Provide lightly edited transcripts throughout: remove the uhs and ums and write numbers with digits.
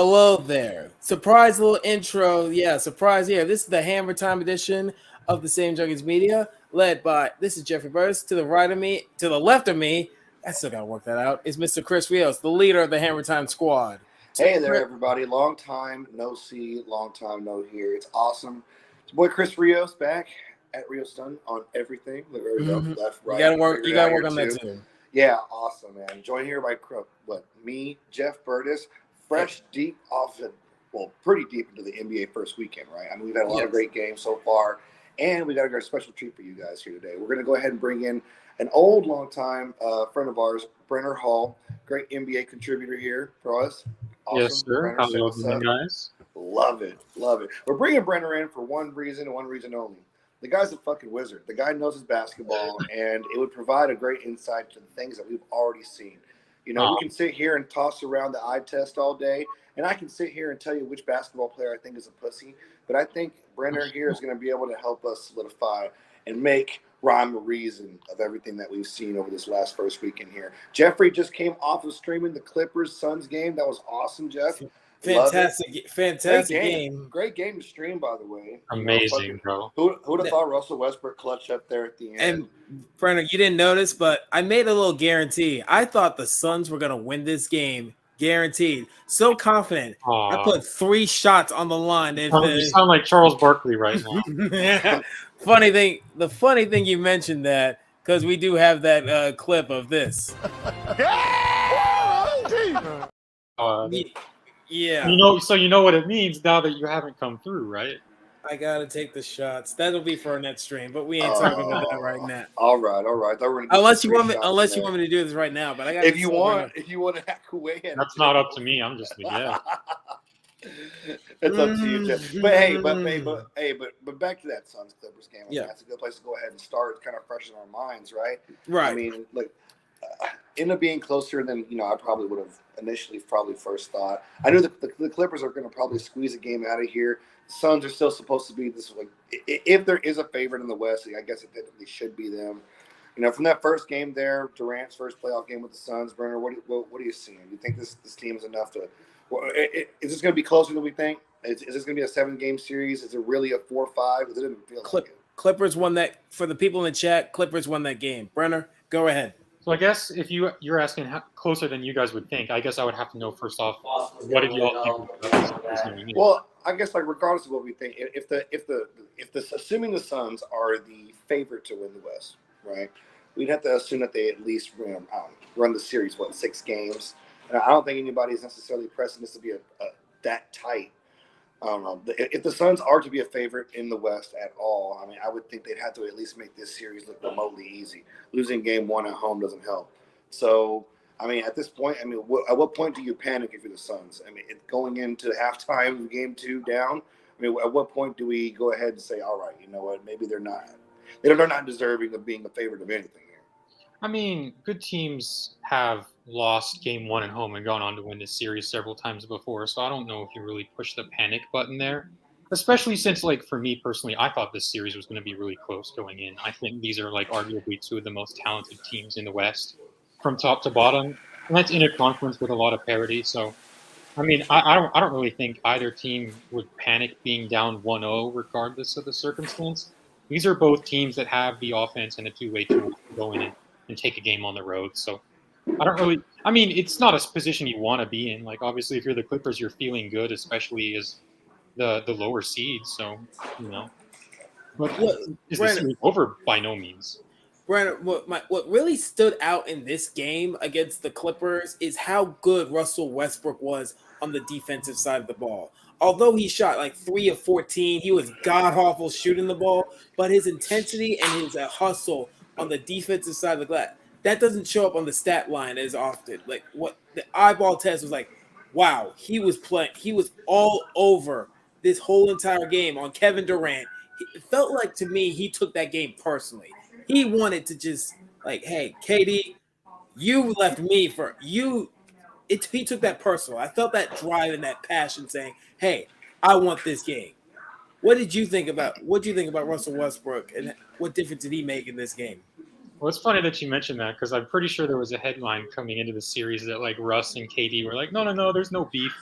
Hello there. Surprise little intro. Yeah, surprise here. This is the Hammer Time edition of the Same Junkies Media, led by, this is Jeffrey Burtis. To the right of me, to the left of me, I still got to work that out, is Mr. Chris Rios, the leader of the Hammer Time squad. Hey there, everybody. Long time no see, long time no hear. It's awesome. It's boy Chris Rios back at Rios Done on everything. Look, there we go. Left, right. You gotta work on that too. Yeah, awesome, man. Joined here by me, Jeff Burtis, deep off the, pretty deep into the NBA first weekend, right? I mean, we've had a lot of great games so far, and we got a special treat for you guys here today. We're going to go ahead and bring in an long-time friend of ours, Brenner Hall, great NBA contributor here for us. Awesome. Yes, sir. How you guys? Love it. We're bringing Brenner in for one reason and one reason only. The guy's a fucking wizard. The guy knows his basketball, and it would provide a great insight to the things that we've already seen. You know, we can sit here and toss around the eye test all day, and I can sit here and tell you which basketball player I think is a pussy, but I think Brenner here is going to be able to help us solidify and make rhyme or reason of everything that we've seen over this last first weekend here. Jeffrey just came off of streaming the Clippers-Suns game. That was awesome, Jeff. Fantastic game. Great game to stream, by the way. Amazing, bro. Who'd have thought Russell Westbrook clutched up there at the end? And Brenner, you didn't notice, but I made a little guarantee. I thought the Suns were going to win this game. Guaranteed. So confident. I put 3 shots on the line. You sound like Charles Barkley right now. The funny thing you mentioned that, because we do have that clip of this. Yeah. You know what it means now that you haven't come through, right? I gotta take the shots. That'll be for our next stream, but we ain't talking about that right now. All right. Unless you want me to do this right now, but I got. If you want to hack away, that's not up to me. I'm just It's up to you, Jeff. But back to that Suns Clippers game. I mean, that's a good place to go ahead and start. It's kind of fresh in our minds, right? Right. I mean, look, ended up being closer than I probably would have initially first thought. I knew the Clippers are going to probably squeeze a game out of here. Suns are still supposed to be this, like, if there is a favorite in the West, I guess it definitely should be them. You know, from that first game there, Durant's first playoff game with the Suns, Brenner, what are you seeing? Do you think this team is enough to? Is this going to be closer than we think? Is this going to be a 7-game series? Is it really a 4-5? It didn't feel like it. Clippers won that. For the people in the chat, Clippers won that game. Brenner, go ahead. So I guess if you're asking how closer than you guys would think, I guess I would have to know first off, what did you all think? Well, I guess regardless of what we think, assuming the Suns are the favorite to win the West, right? We'd have to assume that they at least run the series 6 games, and I don't think anybody is necessarily pressing this to be that tight. I don't know. If the Suns are to be a favorite in the West at all, I mean, I would think they'd have to at least make this series look remotely easy. Losing game 1 at home doesn't help. So, I mean, at this point, at what point do you panic if you're the Suns? I mean, going into halftime, game 2 down. I mean, at what point do we go ahead and say, all right, you know what? Maybe they're not deserving of being a favorite of anything here. I mean, good teams have lost game 1 at home and gone on to win this series several times before, so I don't know if you really push the panic button there, especially since, like, for me personally, I thought this series was going to be really close going in. I think these are, like, arguably 2 of the most talented teams in the West from top to bottom, and that's in a conference with a lot of parity. So, I mean, I don't really think either team would panic being down 1-0 regardless of the circumstance. These are both teams that have the offense and a two-way tool to go in and take a game on the road. So I mean, it's not a position you want to be in. Like, obviously, if you're the Clippers, you're feeling good, especially as the lower seed. So, but is the series over? By no means. Brandon, what really stood out in this game against the Clippers is how good Russell Westbrook was on the defensive side of the ball. Although he shot like 3 of 14, he was god-awful shooting the ball, but his intensity and his hustle on the defensive side of the glass, that doesn't show up on the stat line as often. Like, what the eyeball test was like, wow, he was all over this whole entire game on Kevin Durant. It felt like, to me, he took that game personally. He wanted to just, like, hey, KD, you left me for you. He took that personal. I felt that drive and that passion saying, hey, I want this game. What did you think about Russell Westbrook, and what difference did he make in this game? Well, it's funny that you mentioned that, because I'm pretty sure there was a headline coming into the series that, like, Russ and KD were like, no, there's no beef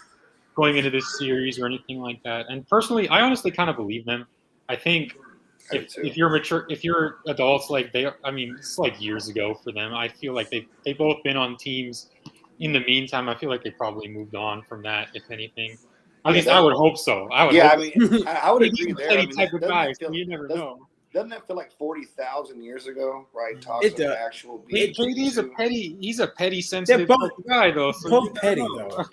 going into this series or anything like that. And personally, I honestly kind of believe them. I think if you're mature, if you're adults, like it's like years ago for them. I feel like they both been on teams. In the meantime, I feel like they probably moved on from that, if anything. At least I would hope so. I would. Yeah, hope I mean, I would He's agree a there. petty I mean, type of guy, feel, so you never know. doesn't that feel like 40,000 years ago, right? Talks of actual being. JD's he's a petty, sensitive type of guy, though. So both petty, though.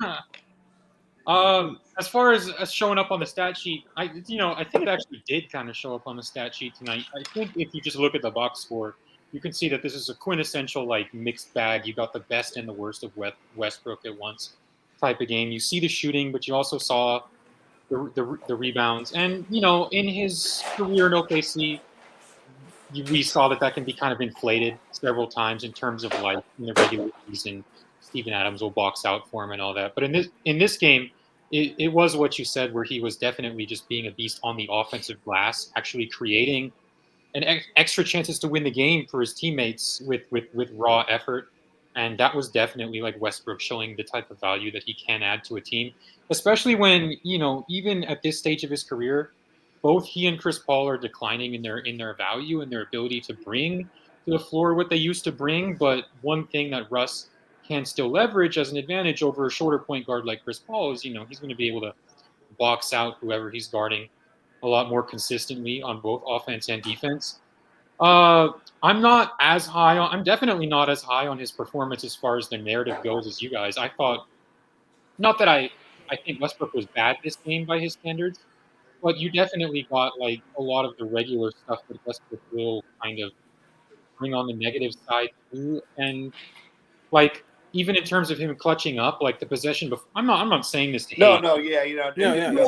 As far as showing up on the stat sheet, I think it actually did kind of show up on the stat sheet tonight. I think if you just look at the box score, you can see that this is a quintessential like mixed bag. You got the best and the worst of Westbrook at once type of game. You see the shooting, but you also saw the rebounds. And in his career in OKC, we saw that can be kind of inflated several times in terms of like in the regular season. Steven Adams will box out for him and all that. But in this game, it was what you said, where he was definitely just being a beast on the offensive glass, actually creating extra chances to win the game for his teammates with raw effort. And that was definitely like Westbrook showing the type of value that he can add to a team, especially when, even at this stage of his career, both he and Chris Paul are declining in their value and their ability to bring to the floor what they used to bring. But one thing that Russ can still leverage as an advantage over a shorter point guard like Chris Paul is, he's going to be able to box out whoever he's guarding a lot more consistently on both offense and defense. I'm definitely not as high on his performance as far as the narrative goes as you guys. I thought, not that I think Westbrook was bad this game by his standards, but you definitely got like a lot of the regular stuff that Westbrook will kind of bring on the negative side too. And like, even in terms of him clutching up, like the possession before, I'm not saying this to hate. No, yeah, You guys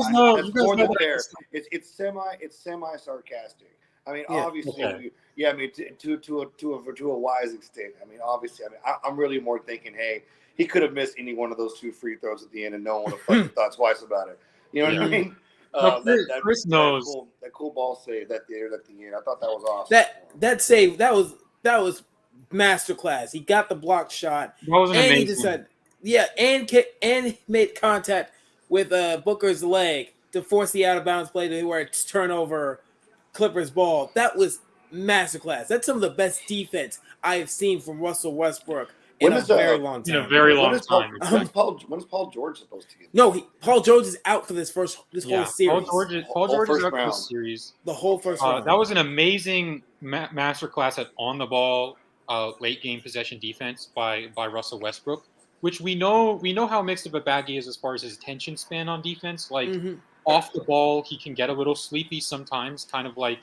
know that it's semi sarcastic. I mean, Yeah. obviously, Okay. I mean, to a wise extent. I mean, obviously, I'm really more thinking, hey, he could have missed any one of those 2 free throws at the end, and no one would have fucking thought twice about it. You know what I mean? Chris knows that cool ball save at the end. I thought that was awesome. That save that was masterclass. He got the block shot, that was and amazing. he decided, and made contact with Booker's leg to force the out of bounds play to where it's turnover Clippers ball. That was masterclass. That's some of the best defense I have seen from Russell Westbrook in a very long time. In a very long time. When's Paul George supposed to get? No, Paul George is out for this whole series. Paul George is out for round. this series. The whole first round. That was an amazing masterclass at on the ball late game possession defense by Russell Westbrook, which we know how mixed of a bag he is as far as his attention span on defense. Like off the ball, he can get a little sleepy sometimes, kind of like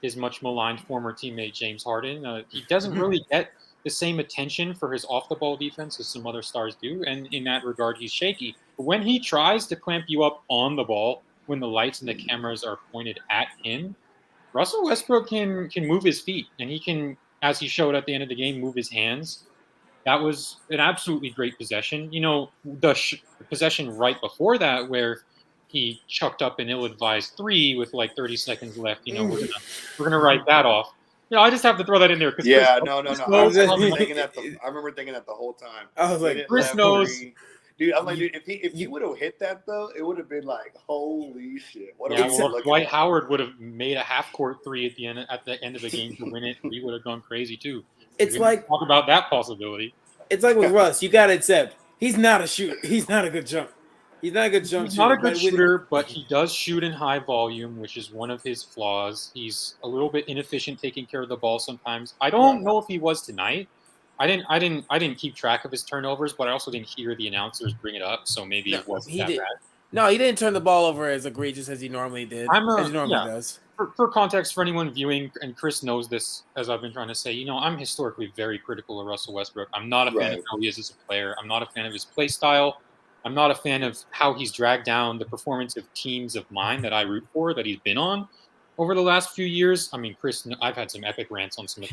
his much maligned former teammate James Harden. He doesn't really get the same attention for his off the ball defense as some other stars do, and in that regard, he's shaky. But when he tries to clamp you up on the ball, when the lights and the cameras are pointed at him, Russell Westbrook can move his feet, and he can, as he showed at the end of the game, move his hands. That was an absolutely great possession. The possession right before that, where he chucked up an ill-advised 3 with like 30 seconds left. We're gonna write that off. I just have to throw that in there. Yeah, no. I remember thinking that the whole time. I was like, Chris knows. Dude, I'm like, dude, if he would have hit that though, it would have been like, holy shit! Dwight Howard would have made a half-court 3 at the end of the game to win it. He would have gone crazy too. It's like talk about that possibility. It's like with Russ, you got to accept he's not a shooter. He's not a good jump. He's not a good jump He's shooter. not a good shooter, but he does shoot in high volume, which is one of his flaws. He's a little bit inefficient taking care of the ball sometimes. I don't know if he was tonight. I didn't keep track of his turnovers, but I also didn't hear the announcers bring it up, so maybe it wasn't that bad. No, he didn't turn the ball over as egregious as he normally did. As he normally does. For context, for anyone viewing, and Chris knows this, as I've been trying to say, I'm historically very critical of Russell Westbrook. I'm not a fan of how he is as a player. I'm not a fan of his play style. I'm not a fan of how he's dragged down the performance of teams of mine that I root for, that he's been on over the last few years. I mean, Chris, I've had some epic rants on some of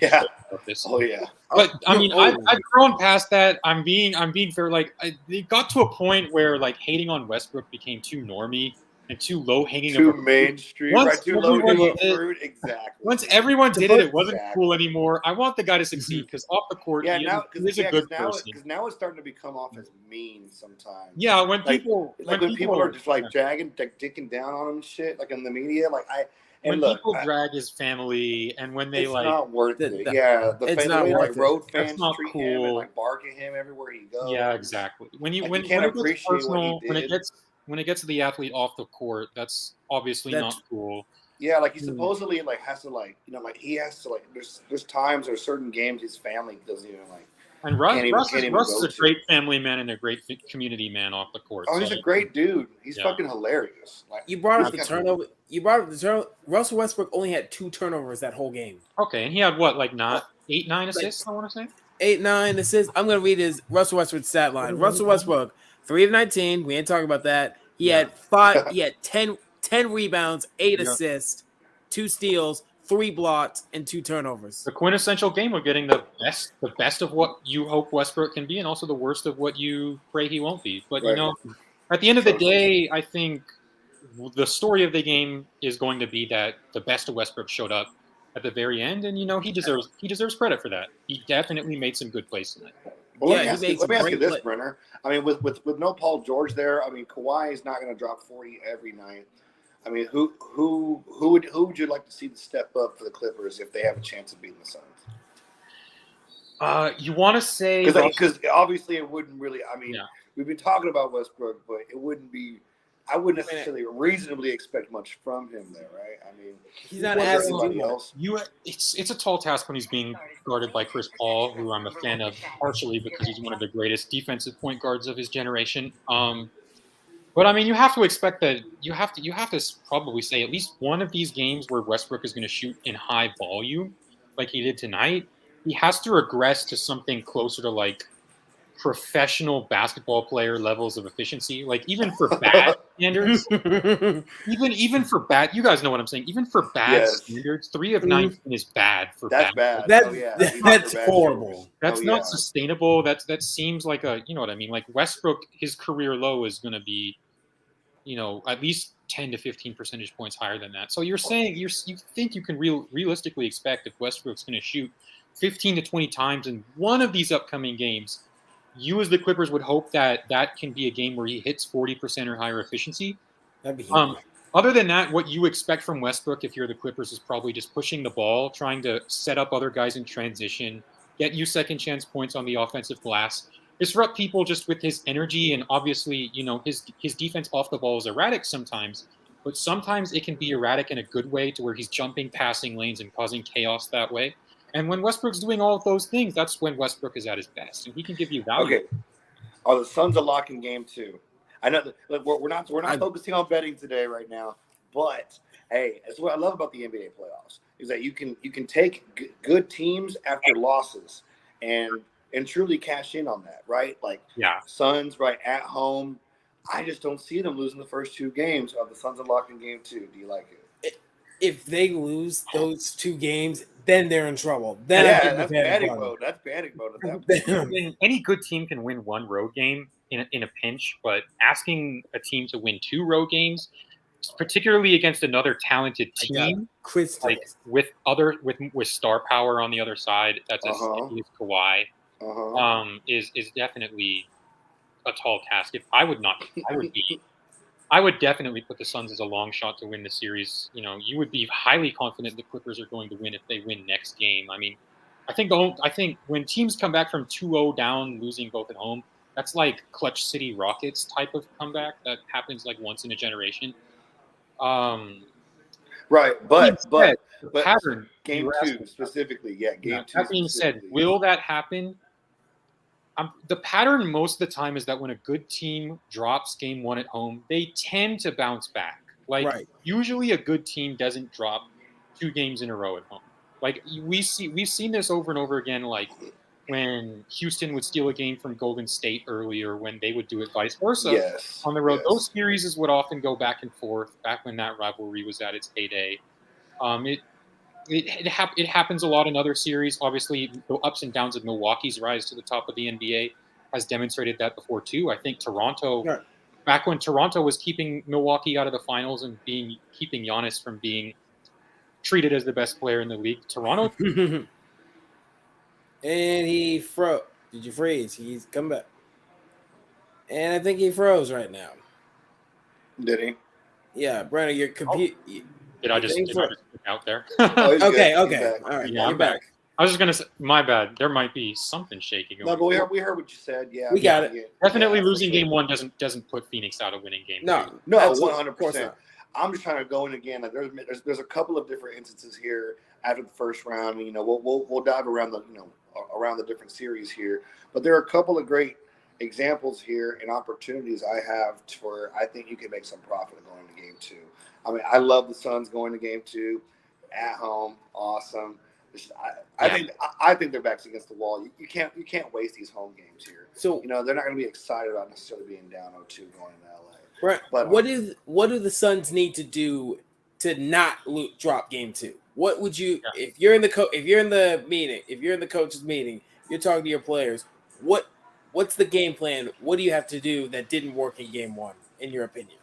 this. Oh yeah. But I mean, I've grown past that. I'm being fair. Like, it got to a point where like hating on Westbrook became too normy, and too low hanging Too of a mainstream, Once right? Too everyone low hanging did it- fruit. Exactly. Once everyone did it, it wasn't Exactly. cool anymore. I want the guy to succeed because off the court, Yeah, he now is a good person. because now it's starting to become off as mean sometimes. Yeah, when Like people when people are just like yeah. dicking down on him and shit, like in the media, when look, people drag his family and when they it's like not worth the- it. the- Yeah, it's the not way worth like it. road That's fans not treat him cool. and like bark at him everywhere he goes. Yeah, exactly. When you Like, when you can't it gets appreciate what he personal, when it did. gets to the athlete off the court, that's obviously That's- not cool. Yeah, like he supposedly like has to like he has to like there's times or certain games his family doesn't even like. And Can't even Russ is go a to. great family man and a great community man off the court. Oh, so he's a great dude. He's Yeah. fucking hilarious. Like, You brought up the he's turnover. You brought up the turnover. Russell Westbrook only had 2 turnovers that whole game. Okay, and he had what, like not 8, 9 assists? I want to say 8, 9 assists. I'm gonna read his Russell Westbrook stat line. Russell Westbrook, 3 of 19. We ain't talking about that. He Yeah. had 5. He had 10 rebounds, 8 Yeah. assists, 2 steals, 3 blocks, and 2 turnovers. the quintessential game of getting the best of what you hope Westbrook can be, and also the worst of what you pray he won't be. But Right. At the end of the day, I think the story of the game is going to be that the best of Westbrook showed up at the very end, and he deserves credit for that. He definitely made some good plays tonight. Well, Yeah, let me he ask makes a you great this, play. Brenner. I mean, with no Paul George there, I mean, Kawhi is not going to drop 40 every night. I mean, who would you like to see step up for the Clippers if they have a chance of beating the Suns? You want to say Because obviously it wouldn't really. I mean, Yeah. we've been talking about Westbrook, but it wouldn't be. I wouldn't necessarily reasonably expect much from him there, right? I mean, He's not what does asking anybody too much. else. It's a tall task when he's being guarded by Chris Paul, who I'm a fan of partially because he's one of the greatest defensive point guards of his generation. But I mean, you have to expect that you have to probably say at least one of these games where Westbrook is going to shoot in high volume, like he did tonight. He has to regress to something closer to like professional basketball player levels of efficiency. Like even for bad standards, even for bad, you guys know what I'm saying. Even for bad standards, 3 of 19 is bad for That's bad. bad. Oh, yeah. That's horrible. That's not sustainable. That seems like you know what I mean. Like Westbrook, his career low is going to be, at least 10 to 15 percentage points higher than that. So you're saying you think you can realistically expect if Westbrook's going to shoot 15 to 20 times in one of these upcoming games, you as the Clippers would hope that can be a game where he hits 40% or higher efficiency. That'd be huge. Other than that, what you expect from Westbrook if you're the Clippers is probably just pushing the ball, trying to set up other guys in transition, get you second chance points on the offensive glass, disrupt people just with his energy. And obviously, his defense off the ball is erratic sometimes, but sometimes it can be erratic in a good way to where he's jumping, passing lanes and causing chaos that way. And when Westbrook's doing all of those things, that's when Westbrook is at his best, and he can give you value. Okay, are the Suns a lock in game 2? I know that we're not focusing on betting today right now, but hey, that's what I love about the NBA playoffs is that you can take good teams after losses and truly cash in on that, right? Like Suns right at home. I just don't see them losing the first 2 games. Are the Suns are locked in game 2? Do you like it? If they lose those 2 games, then they're in trouble. Then that's panic mode. That's panic mode at that point. I mean, any good team can win 1 road game in a pinch, but asking a team to win 2 road games, particularly against another talented team, like with star power on the other side, that's as sticky as Kawhi, is definitely a tall task. I would definitely put the Suns as a long shot to win the series. You would be highly confident the Clippers are going to win if they win next game. I mean, I think when teams come back from 2-0 down, losing both at home, that's like Clutch City Rockets type of comeback that happens like once in a generation. Right, but pattern game 2 specifically, game 2. That being said, will that happen? The pattern most of the time is that when a good team drops game 1 at home, they tend to bounce back. Usually a good team doesn't drop 2 games in a row at home. Like we've seen this over and over again. Like when Houston would steal a game from Golden State earlier, when they would do it vice versa on the road. Yes. Those series would often go back and forth. Back when that rivalry was at its heyday, it happens a lot in other series. Obviously, the ups and downs of Milwaukee's rise to the top of the NBA has demonstrated that before too. I think Toronto back when Toronto was keeping Milwaukee out of the finals and keeping Giannis from being treated as the best player in the league. Toronto. And he froze. Did you freeze? He's come back. And I think he froze right now. Did he? Yeah, Brandon, your computer. Did I just click out there? Oh, he's Okay, good. He's okay. back. All right, Yeah, you're I'm back. I was just gonna say, my bad. There might be something shaky going. No, but we heard what you said. Yeah, We got it. yeah, Definitely yeah, losing for sure. game one doesn't put Phoenix out of winning game No, two. No, absolutely. 100%. I'm just trying to go in again. Like there's a couple of different instances here after the first round. You know, we'll dive around the different series here, but there are a couple of great examples here and opportunities I have where I think you can make some profit going to game two. I mean, I love the Suns going to game two at home. Awesome. I think their backs against the wall. You can't waste these home games here. So they're not going to be excited about necessarily being down 0-2 going to LA. Right. But what do the Suns need to do to not drop game two? What would you if you're in the coach's meeting, you're talking to your players, what's the game plan? What do you have to do that didn't work in game one, in your opinion?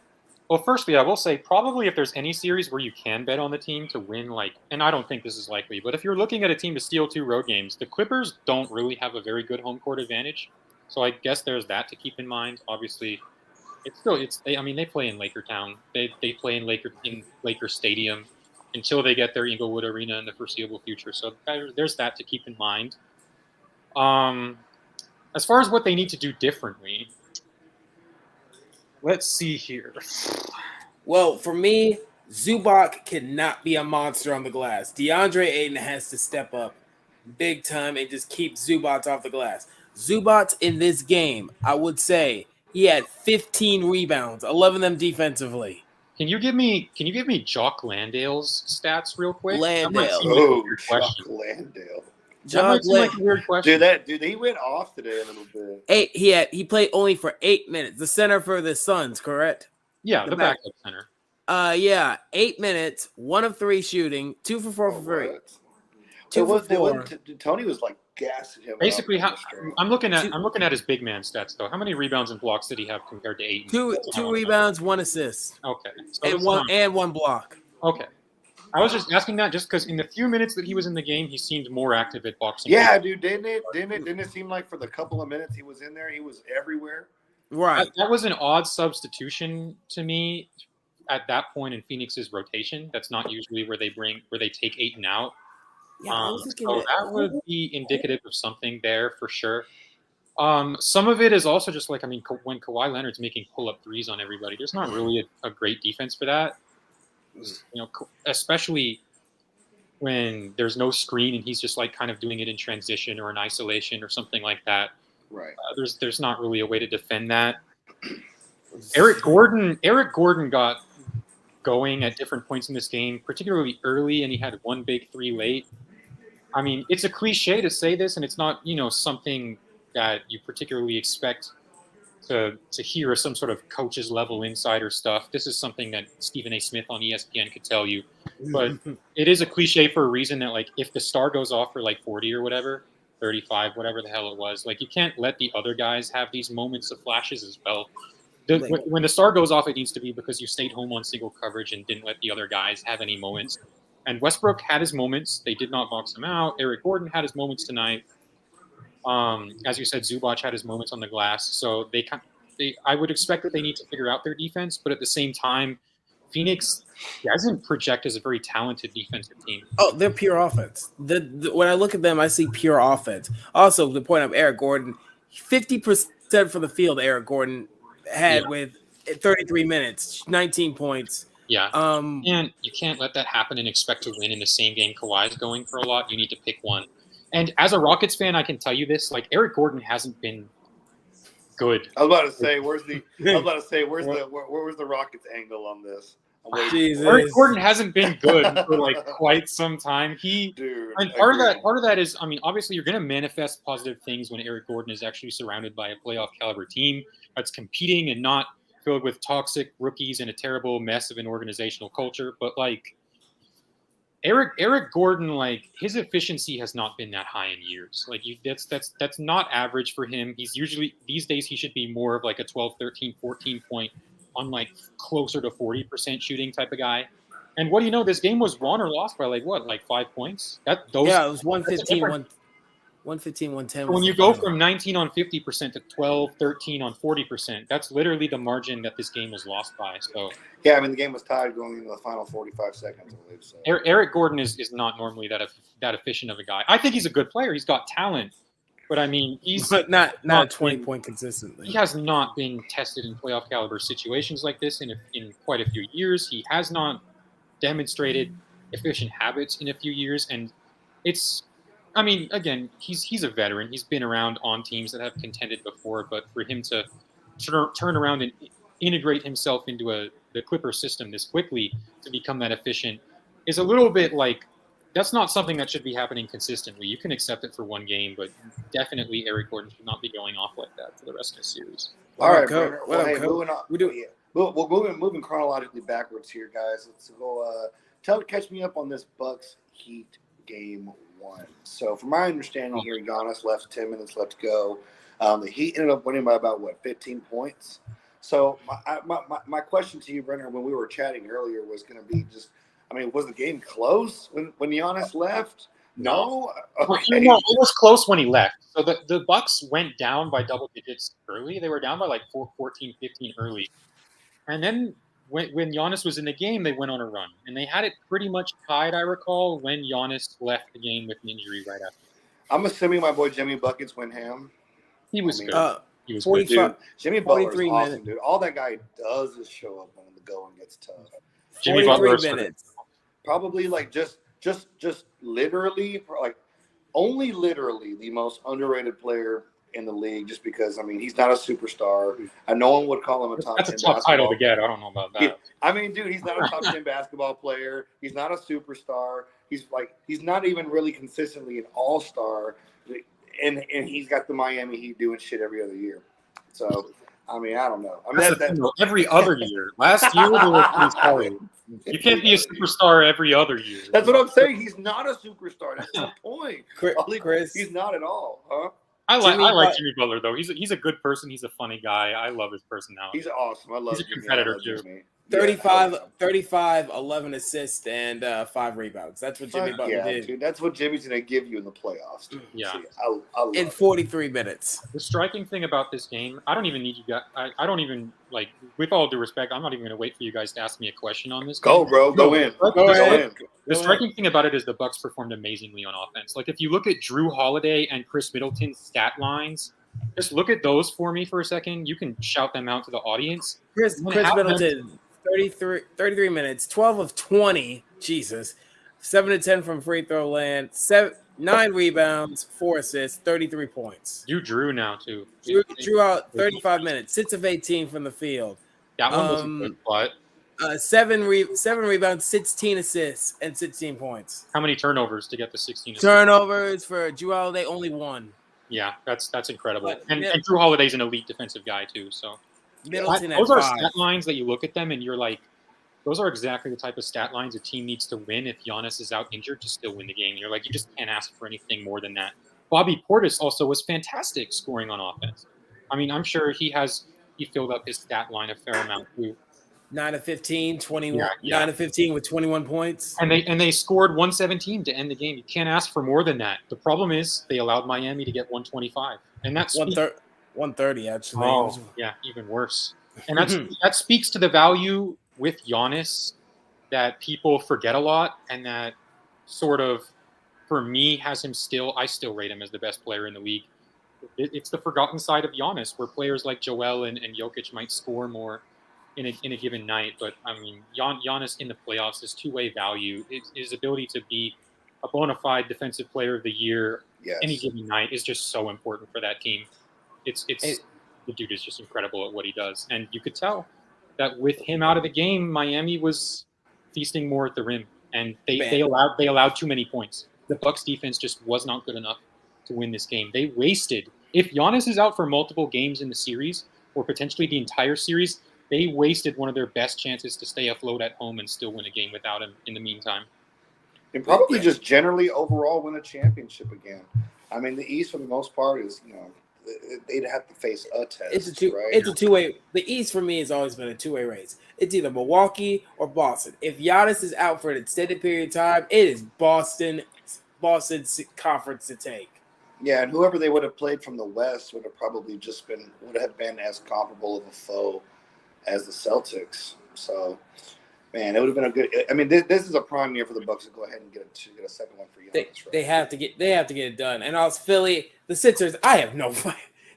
Well, firstly, I will say probably if there's any series where you can bet on the team to win, and I don't think this is likely, but if you're looking at a team to steal 2 road games, the Clippers don't really have a very good home court advantage. So I guess there's that to keep in mind. Obviously, they play in Lakertown. They play in Laker Stadium until they get their Inglewood Arena in the foreseeable future. So there's that to keep in mind. As far as what they need to do differently, let's see here. Well, for me, Zubac cannot be a monster on the glass. DeAndre Ayton has to step up big time and just keep Zubac off the glass. Zubac in this game, I would say he had 15 rebounds, 11 of them defensively. Can you give me Jock Landale's stats real quick? Landale. Jock Landale. That might seem like a weird question. Dude, he went off today a little bit. He played only for 8 minutes. The center for the Suns, correct? Yeah, the backup center. 8 minutes, 1 of 3 shooting, 2 for 4 for 3. 2 for 4. Tony was like gassing him. Basically, I'm looking at his big man stats though. How many rebounds and blocks did he have compared to Ayton? Two rebounds, 1 assist. Okay, so and one block. Okay, I was just asking that just because in the few minutes that he was in the game, he seemed more active at boxing. Yeah, dude, didn't it seem like for the couple of minutes he was in there, he was everywhere? Right. That was an odd substitution to me at that point in Phoenix's rotation. That's not usually where they take Ayton out. Yeah, so that would be indicative of something there for sure. Some of it is also just when Kawhi Leonard's making pull-up threes on everybody, there's not really a great defense for that. Especially when there's no screen and he's just kind of doing it in transition or in isolation or something like that. Right. There's not really a way to defend that. Eric Gordon got going at different points in this game, particularly early, and he had 1 big 3 late. I mean, it's a cliche to say this, and it's not, something that you particularly expect to hear some sort of coach's level insider stuff. This is something that Stephen A. Smith on ESPN could tell you. But it is a cliche for a reason that, if the star goes off for 40 or whatever, 35, whatever the hell it was, you can't let the other guys have these moments of flashes as well. When the star goes off, it needs to be because you stayed home on single coverage and didn't let the other guys have any moments. And Westbrook had his moments. They did not box him out. Eric Gordon had his moments tonight. As you said, Zubac had his moments on the glass. So I would expect that they need to figure out their defense. But at the same time, Phoenix doesn't project as a very talented defensive team. Oh, they're pure offense. When I look at them, I see pure offense. Also, the point of Eric Gordon, 50% for the field Eric Gordon had with 33 minutes, 19 points. Yeah. And you can't let that happen and expect to win in the same game Kawhi's going for a lot. You need to pick one. And as a Rockets fan, I can tell you this, Eric Gordon hasn't been good. I was about to say, where's the Rockets angle on this? Eric Gordon hasn't been good for quite some time. Part of that is, obviously you're going to manifest positive things when Eric Gordon is actually surrounded by a playoff caliber team that's competing and not filled with toxic rookies and a terrible mess of an organizational culture. But Eric Gordon, like his efficiency has not been that high in years. Like that's not average for him. He's usually these days he should be more of like a 12, 13, 14 point on like closer to 40% shooting type of guy. And what do you know? This game was won or lost by like 5 points. It was that's a difference. 115, 110. When you go from 19 on 50% to 12, 13 on 40%, that's literally the margin that this game was lost by. So yeah, I mean the game was tied going into the final 45 seconds, I believe. So Eric Gordon is not normally that efficient of a guy. I think he's a good player. He's got talent, but I mean but not a 20-point consistently. He has not been tested in playoff caliber situations like this in quite a few years. He has not demonstrated efficient habits in a few years, and it's. I mean, again, he's a veteran. He's been around on teams that have contended before, but for him to turn around and integrate himself into the Clipper system this quickly to become that efficient is a little bit like that's not something that should be happening consistently. You can accept it for one game, but definitely Eric Gordon should not be going off like that for the rest of the series. All right, Brenner. Well, hey, moving on. We're moving chronologically backwards here, guys. Let's go. Catch me up on this Bucks Heat game 1. So, from my understanding here, Giannis left 10 minutes left to go. The Heat ended up winning by about 15 points. So, my question to you, Brenner, when we were chatting earlier, was going to be just, I mean, was the game close when Giannis left? No. Okay. No, it was close when he left. So the Bucks went down by double digits early. They were down by like 14, 15 early, and then when Giannis was in the game, they went on a run, and they had it pretty much tied, I recall, when Giannis left the game with an injury right after. I'm assuming my boy Jimmy Buckets went ham. He was good. He was 45, good, dude. Jimmy Butler is awesome, dude. All that guy does is show up when the going gets tough. Jimmy Butler minutes. Probably like just literally, like only literally the most underrated player in the league, just because, I mean, he's not a superstar, and no one would call him a top 10 That's a tough title to get. I don't know about that. I mean, dude, he's not a top 10 basketball player. He's not a superstar. He's not even really consistently an all-star, and he's got the Miami Heat doing shit every other year. So, I mean, I don't know. I mean, every other year. Last year, they were pretty solid. You can't be a superstar every other year. That's what I'm saying. He's not a superstar. That's the point. Chris, he's not at all, huh? I like Jimmy Butler, though. He's a good person. He's a funny guy. I love his personality. He's awesome. I love He's a competitor, too. 35, 11 assists, and 5 rebounds. That's what Jimmy Butler did. Dude, that's what Jimmy's going to give you in the playoffs. Dude. Yeah. See, in 43 minutes. The striking thing about this game, I don't even need you guys. I don't even, like, with all due respect, I'm not even going to wait for you guys to ask me a question on this game. Go, bro. Go in. Go ahead. The striking thing about it is the Bucks performed amazingly on offense. Like, if you look at Drew Holiday and Chris Middleton's stat lines, just look at those for me for a second. You can shout them out to the audience. Chris Middleton, 33 minutes, 12 of 20. Jesus. 7 to 10 from free throw land. 9 rebounds, 4 assists, 33 points. You drew now, too. Drew out 35 minutes, 6 of 18 from the field. That one was a good plot. 7 rebounds, 16 assists, and 16 points. How many turnovers to get the 16 assists? Turnovers for Drew Holiday, only 1. Yeah, that's incredible. And Drew Holiday's an elite defensive guy, too. So those are stat lines that you look at them and you're like, those are exactly the type of stat lines a team needs to win if Giannis is out injured to still win the game. You're like, you just can't ask for anything more than that. Bobby Portis also was fantastic scoring on offense. I mean, I'm sure he filled up his stat line a fair amount too. 9 of 15, 21. 9 of 15 with 21 points. And they scored 117 to end the game. You can't ask for more than that. The problem is they allowed Miami to get 125, and that's 130 actually. Oh, yeah, even worse. And that speaks to the value with Giannis that people forget a lot, and that sort of, for me, I still rate him as the best player in the league. It's the forgotten side of Giannis, where players like Joel and Jokic might score more in a given night. But, I mean, Giannis in the playoffs, his two-way value, his ability to be a bona fide defensive player of the year any given night is just so important for that team. The dude is just incredible at what he does. And you could tell that with him out of the game, Miami was feasting more at the rim, and they allowed too many points. The Bucks defense just was not good enough to win this game. They wasted. If Giannis is out for multiple games in the series, or potentially the entire series, they wasted one of their best chances to stay afloat at home and still win a game without him in the meantime. And probably just generally overall win a championship again. I mean, the East for the most part is, they'd have to face a test. It's a two-way. The East for me has always been a two-way race. It's either Milwaukee or Boston. If Giannis is out for an extended period of time, it is Boston's conference to take. Yeah, and whoever they would have played from the West would have been as comparable of a foe as the Celtics. So, man, it would have been a good. I mean, this is a prime year for the Bucks to go ahead and get a second one for Giannis. They have to get it done. And also Philly, the Sixers. I have no.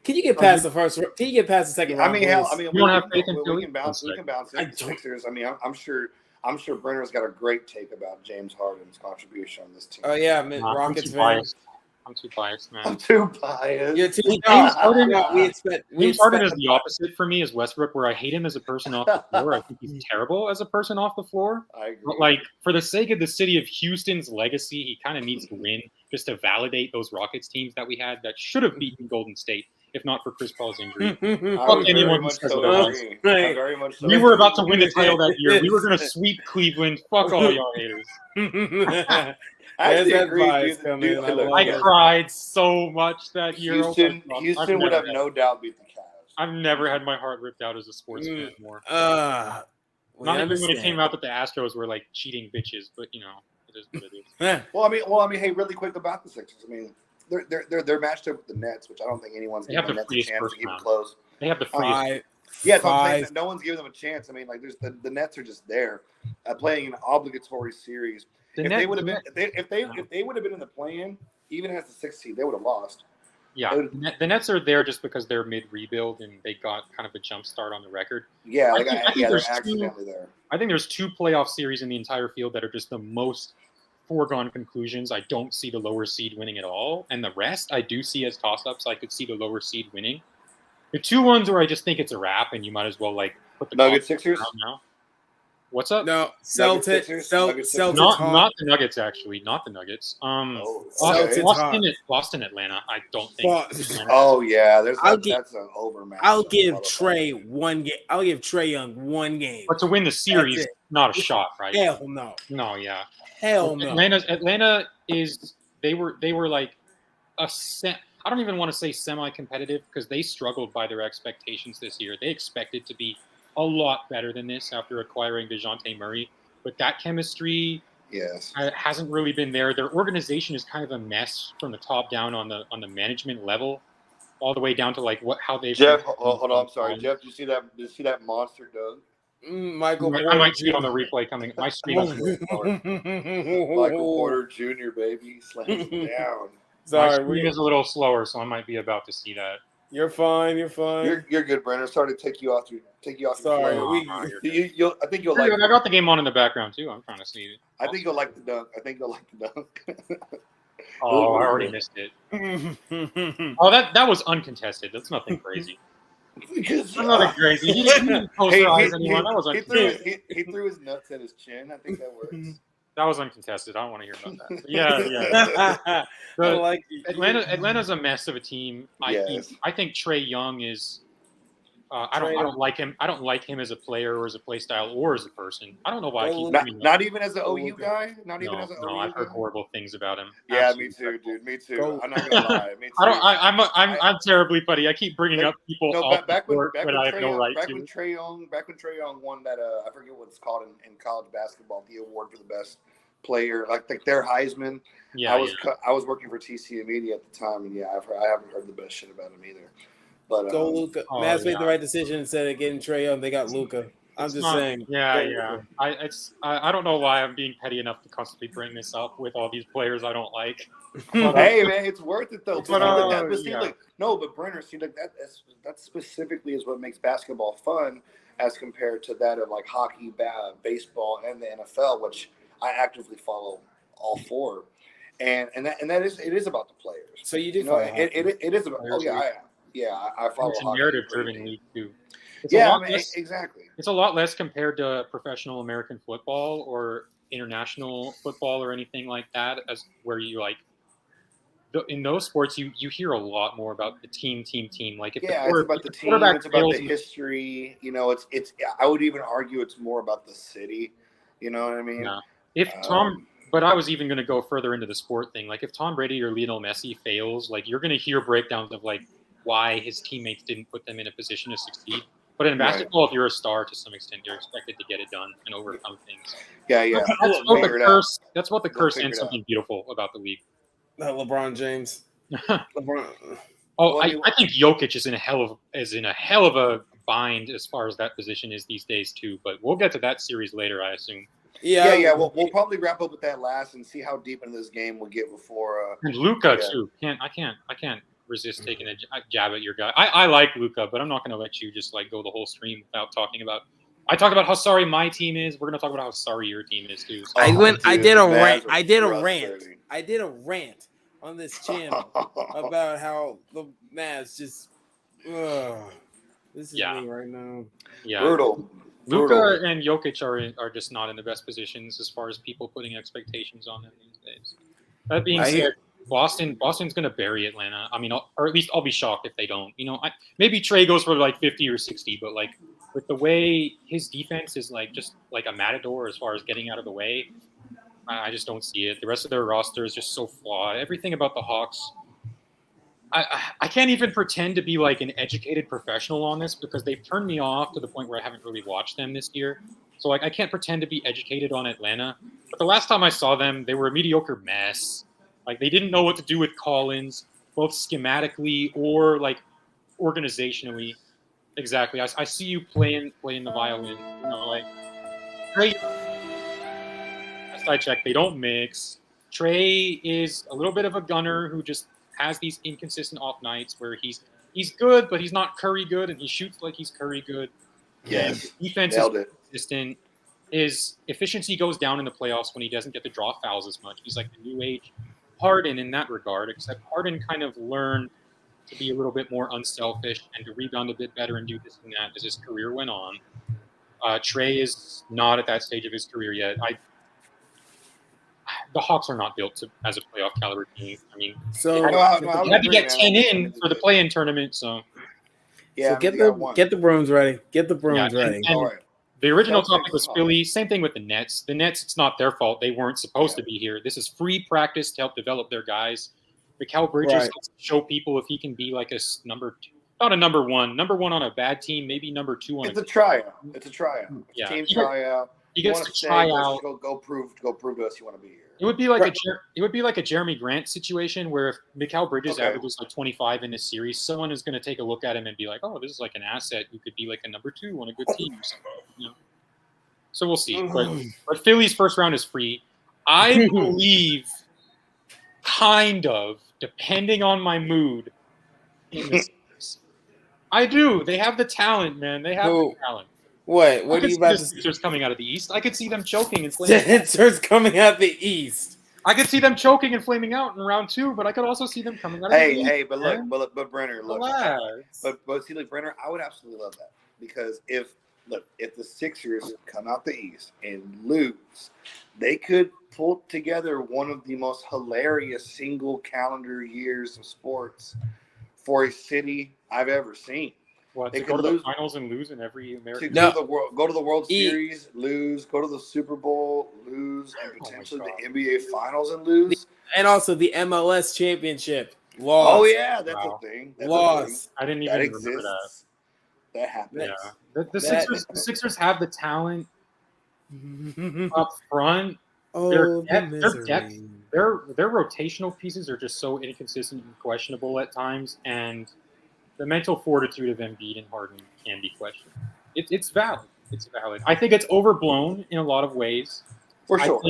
Can you get past the first? Can you get past the second round? You don't have faith in Philly. We can bounce the Sixers. I mean, I'm sure Brenner's got a great take about James Harden's contribution on this team. Oh yeah, Rockets fans. I'm too biased, man. I'm too biased. You're too James Harden, James Harden is the opposite for me as Westbrook, where I hate him as a person off the floor. I think he's terrible as a person off the floor. I agree. But, like, for the sake of the city of Houston's legacy, he kind of needs to win just to validate those Rockets teams that we had that should have beaten Golden State, if not for Chris Paul's injury. Fuck anyone who says otherwise. We were about to win the title that year. We were going to sweep Cleveland. Fuck all y'all haters. I cried so much that year. Houston would have no doubt beat the Cavs. I've never had my heart ripped out as a sports fan more. Not even when it came out that the Astros were like cheating bitches, but it is what it is. Well, I mean, hey, really quick about the Sixers. I mean, they're matched up with the Nets, which I don't think anyone's giving the Nets a chance to keep it close. They have the freest. Yeah, so I'm saying that no one's giving them a chance. I mean, like, the Nets are just there, playing an obligatory series. If they would have been in the play-in, even as the 6th seed, they would have lost. Yeah, the Nets are there just because they're mid-rebuild and they got kind of a jump start on the record. Yeah, they're accidentally there. I think there's 2 playoff series in the entire field that are just the most foregone conclusions. I don't see the lower seed winning at all, and the rest I do see as toss-ups. I could see the lower seed winning. The 2 ones where I just think it's a wrap, and you might as well put the Nuggets Sixers now. What's up? No, Celtics. Not the Nuggets, actually. Not the Nuggets. Boston, Atlanta. I don't think. Oh yeah, that's an overmatch. I'll give Trey one game. I'll give Trey Young one game. But to win the series, not a shot, right? Hell no. No, yeah. Hell no. Atlanta is. They were like a set. I don't even want to say semi-competitive because they struggled by their expectations this year. They expected to be a lot better than this after acquiring DeJounte Murray. But that chemistry hasn't really been there. Their organization is kind of a mess from the top down on the management level, all the way down to how they. Jeff, hold on, I'm sorry, Jeff. Did you see that monster dunk? Michael Porter I might see it on the replay coming. My screen is Michael Porter Jr. baby slams him down. Sorry, my screen is a little slower, so I might be about to see that. You're fine. You're good, Brenner. Sorry to take you off. Sorry, I think you'll like. I got the game on in the background too. I'm trying to see it. I think you'll like the dunk. Oh, I already missed it. Oh, that was uncontested. That's nothing crazy. That's nothing crazy. He didn't posterize anyone. That was uncontested. He threw his nuts at his chin. I think that works. That was uncontested. I don't want to hear about that. Yeah. I like Atlanta's a mess of a team. I think Trey Young is. I don't like him. I don't like him as a player or as a play style or as a person. I don't know why. Not even as an OU guy. No, I've heard horrible things about him. Yeah, absolutely. Me too, dude. Me too. I'm not gonna lie. Me too. I'm terribly funny. I keep bringing up people back when I have no right to. Back when Trey Young won that, I forget what it's called in college basketball, the award for the best player, like their Heisman. Yeah, I was working for TCU Media at the time, and I haven't heard the best shit about him either. But go Luka. Mavs made the right decision instead of getting Trey Young. They got Luka. I'm just saying. Yeah. I don't know why I'm being petty enough to constantly bring this up with all these players I don't like. Hey man, it's worth it though. But Brenner, see, like that specifically is what makes basketball fun as compared to that of like hockey, baseball, and the NFL, which I actively follow all 4. And that is about the players. So you do. It is about. I follow. It's a narrative-driven league too. Exactly. It's a lot less compared to professional American football or international football or anything like that. As where you in those sports, you hear a lot more about the team. Like if it's about the team. It's about the history. It's. I would even argue it's more about the city. You know what I mean? Yeah. If Tom But I was even going to go further into the sport thing. Like if Tom Brady or Lionel Messi fails, like you're going to hear breakdowns of like why his teammates didn't put them in a position to succeed. But in basketball, if you're a star to some extent, you're expected to get it done and overcome things. Yeah. That's both the curse. That's what the curse and something beautiful about the league. LeBron James. LeBron. Oh, I think Jokic is in a hell of a bind as far as that position is these days too. But we'll get to that series later, I assume. Yeah. We'll probably wrap up with that last and see how deep into this game we'll get before. And Luka too. I can't resist taking a jab at your guy. I like Luka, but I'm not going to let you just like go the whole stream without talking about. I talk about how sorry my team is. We're going to talk about how sorry your team is too. So. I did a rant. I did a rant on this channel about how the Mavs just. This is me right now. Yeah. Brutal. Luka and Jokic are just not in the best positions as far as people putting expectations on them these days. That being said, Boston's going to bury Atlanta. I mean, or at least I'll be shocked if they don't. You know, maybe Trey goes for like 50 or 60, but like with the way his defense is like just like a matador as far as getting out of the way, I just don't see it. The rest of their roster is just so flawed. Everything about the Hawks. I can't even pretend to be like an educated professional on this because they've turned me off to the point where I haven't really watched them this year. So like I can't pretend to be educated on Atlanta. But the last time I saw them, they were a mediocre mess. Like they didn't know what to do with Collins, both schematically or like organizationally. Exactly. I see you playing the violin. You know, like Trey. Last I checked, they don't mix. Trey is a little bit of a gunner who just has these inconsistent off nights where he's good, but he's not Curry good, and he shoots like he's Curry good. Yeah, defense is consistent. His efficiency goes down in the playoffs when he doesn't get to draw fouls as much. He's like the new age Harden in that regard, except Harden kind of learned to be a little bit more unselfish and to rebound a bit better and do this and that as his career went on. Trey is not at that stage of his career yet. The Hawks are not built as a playoff caliber team. I mean, they had to get 10 in for the play-in tournament. So, yeah, so get the brooms ready. Get the brooms ready. And the original topic was Philly. Same thing with the Nets. The Nets, it's not their fault. They weren't supposed to be here. This is free practice to help develop their guys. Mikal Bridges has to show people if he can be like a number two, not a number one on a bad team, maybe number two on. It's a tryout. It's a Yeah, team tryout. He gets to try out. Go prove to us you want to be here. It would be like a Jeremy Grant situation where if Mikal Bridges averages like 25 in this series, someone is going to take a look at him and be like, "Oh, this is like an asset who could be like a number two on a good team or something." You know? So we'll see. But Philly's first round is free. I believe, kind of, depending on my mood, in the series. I do. They have the talent, man. They have the talent. What are you about to say? Sixers coming out of the East. I could see them choking and flaming out. Sixers coming out of the East. I could see them choking and flaming out in round two, but I could also see them coming out of the East. But Brenner, look. But see, like Brenner, I would absolutely love that because if the Sixers come out the East and lose, they could pull together one of the most hilarious single calendar years of sports for a city I've ever seen. What, they go to the finals and lose in every American? Go to the World Series, lose. Go to the Super Bowl, lose, and potentially the NBA Finals and lose. And also the MLS Championship, lost. Oh yeah, that's a thing. Lost. I didn't even remember that. That happens. Yeah. The Sixers have the talent up front. Their rotational pieces are just so inconsistent and questionable at times, and the mental fortitude of Embiid and Harden can be questioned. It's valid. It's valid. I think it's overblown in a lot of ways. For sure.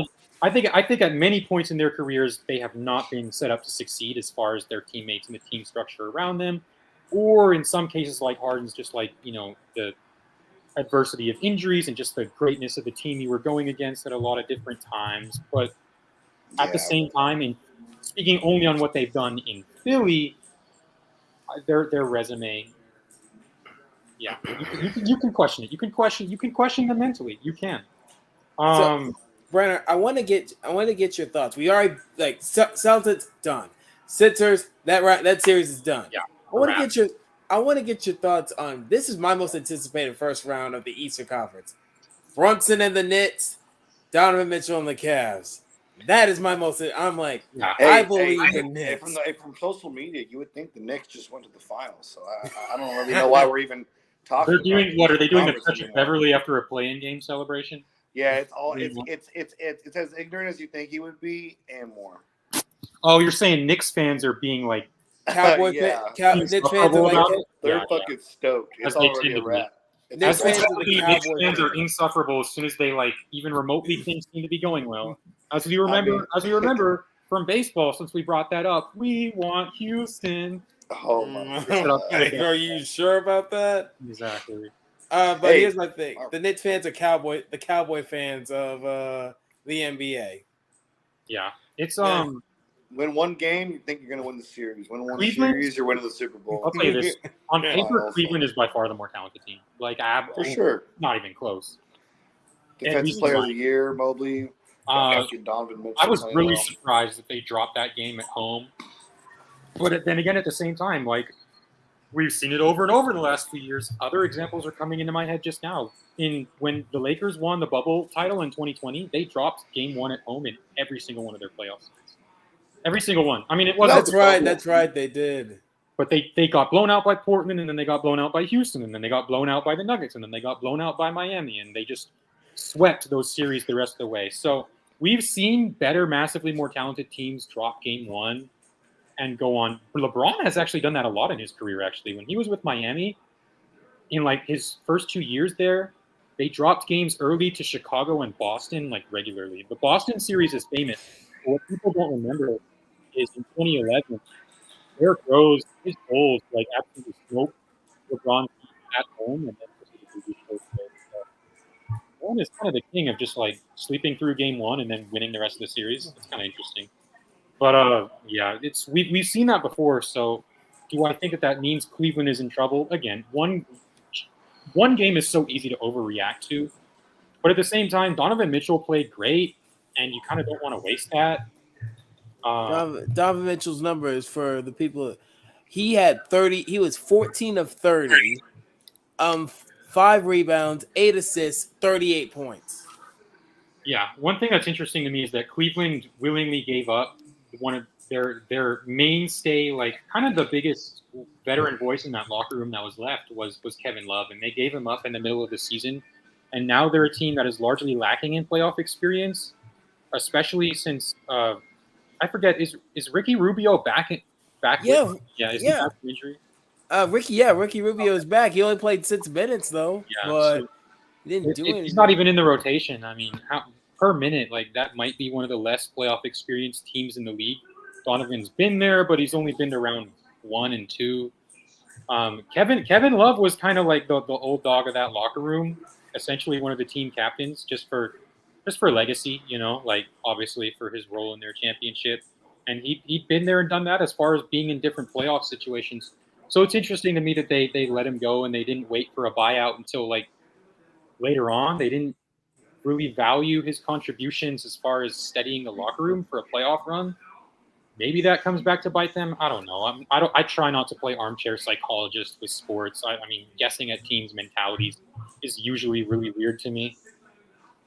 I think at many points in their careers they have not been set up to succeed as far as their teammates and the team structure around them, or in some cases like Harden's, just like the adversity of injuries and just the greatness of the team you were going against at a lot of different times. But at the same time, and speaking only on what they've done in Philly, their resume, you can question it. You can question them mentally. You can. So, Brenner, I want to get your thoughts. We already Celtics done. Sixers, that series is done. Yeah. I want to get your thoughts on this. Is my most anticipated first round of the Eastern Conference. Brunson and the Knicks, Donovan Mitchell and the Cavs. That is my most. I'm like, Yeah. I believe the Hey, Knicks. from social media, you would think the Knicks just went to the finals. So I don't really know why we're even talking. They're doing what? Are they doing a conference touch of anymore. Beverly after a play-in game celebration? Yeah, it's as ignorant as you think he would be and more. Oh, you're saying Knicks fans are being like Cowboy Yeah. Knicks fans are insufferable like about it? They're Yeah, fucking stoked. As It's they already tend a to be. wrap. Knicks As fans are the Knicks Cowboy fans are fans. insufferable as soon as they like even remotely things seem to be going well. As we I mean- remember from baseball, since we brought that up, we want Houston. Oh my god. Are you sure about that? Exactly. But Hey, here's my thing: the Knicks fans are the Cowboy fans of the NBA. Yeah. It's Win one game, you think you're going to win the series. Win one Cleveland- series, you're winning the Super Bowl. I'll tell you this. On paper, Finals. Cleveland is by far the more talented team. Like For sure. not even close. Defensive player of the year, Mobley. Donovan Mitchell. I was really well. surprised that they dropped that game at home. But then again, at the same time, like we've seen it over and over in the last few years. Other examples are coming into my head just now. When the Lakers won the bubble title in 2020, they dropped game one at home in every single one of their playoffs. Every single one. I mean, it wasn't. That's right. They did. But they got blown out by Portland, and then they got blown out by Houston, and then they got blown out by the Nuggets, and then they got blown out by Miami, and they just swept those series the rest of the way. So we've seen better, massively more talented teams drop game one and go on. LeBron has actually done that a lot in his career, actually. When he was with Miami, in like his first 2 years there, they dropped games early to Chicago and Boston like regularly. The Boston series is famous. What people don't remember is in 2011, Derrick Rose, his goals like absolutely smoked LeBron at home, and then LeBron is kind of the king of just like sleeping through game one and then winning the rest of the series. It's kind of interesting. But yeah, we've seen that before. So do I think that means Cleveland is in trouble? Again, one game is so easy to overreact to, but at the same time, Donovan Mitchell played great, and you kind of don't want to waste that. Donovan Mitchell's numbers for the people, he had 30. He was 14 of 30, 5 rebounds, 8 assists, 38 points. Yeah, one thing that's interesting to me is that Cleveland willingly gave up one of their mainstay, like kind of the biggest veteran voice in that locker room that was left was Kevin Love, and they gave him up in the middle of the season, and now they're a team that is largely lacking in playoff experience, especially since I forget is Ricky Rubio back? Yeah, Is he back from injury? Ricky Rubio is back. He only played 6 minutes though, but so he didn't do anything. He's not even in the rotation. I mean, per minute, like that might be one of the less playoff experienced teams in the league. Donovan's been there, but he's only been to round 1 and 2. Kevin Love was kind of like the old dog of that locker room, essentially one of the team captains, just for legacy, like obviously for his role in their championship. And he'd been there and done that as far as being in different playoff situations. So it's interesting to me that they let him go and they didn't wait for a buyout until like later on. They didn't really value his contributions as far as steadying the locker room for a playoff run. Maybe that comes back to bite them. I don't know. I try not to play armchair psychologist with sports. I mean, guessing at teams' mentalities is usually really weird to me.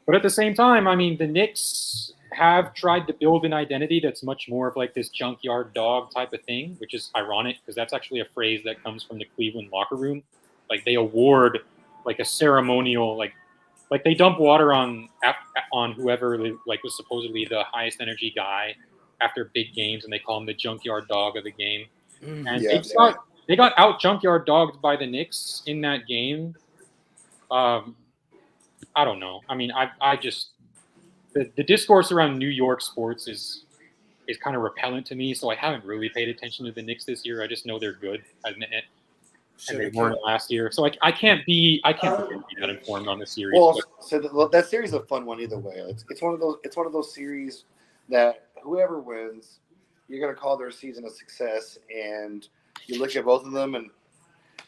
But at the same time, I mean, the Knicks have tried to build an identity that's much more of like this junkyard dog type of thing, which is ironic because that's actually a phrase that comes from the Cleveland locker room. Like they award like a ceremonial, like they dump water on whoever like was supposedly the highest energy guy after big games, and they call him the junkyard dog of the game. And they got out junkyard dogged by the Knicks in that game. I don't know. I mean, I just the discourse around New York sports is kind of repellent to me. So I haven't really paid attention to the Knicks this year. I just know they're good, and they weren't last year. So I can't be that informed on the series. Well, so that series is a fun one either way. It's one of those series that whoever wins, you're going to call their season a success, and you look at both of them and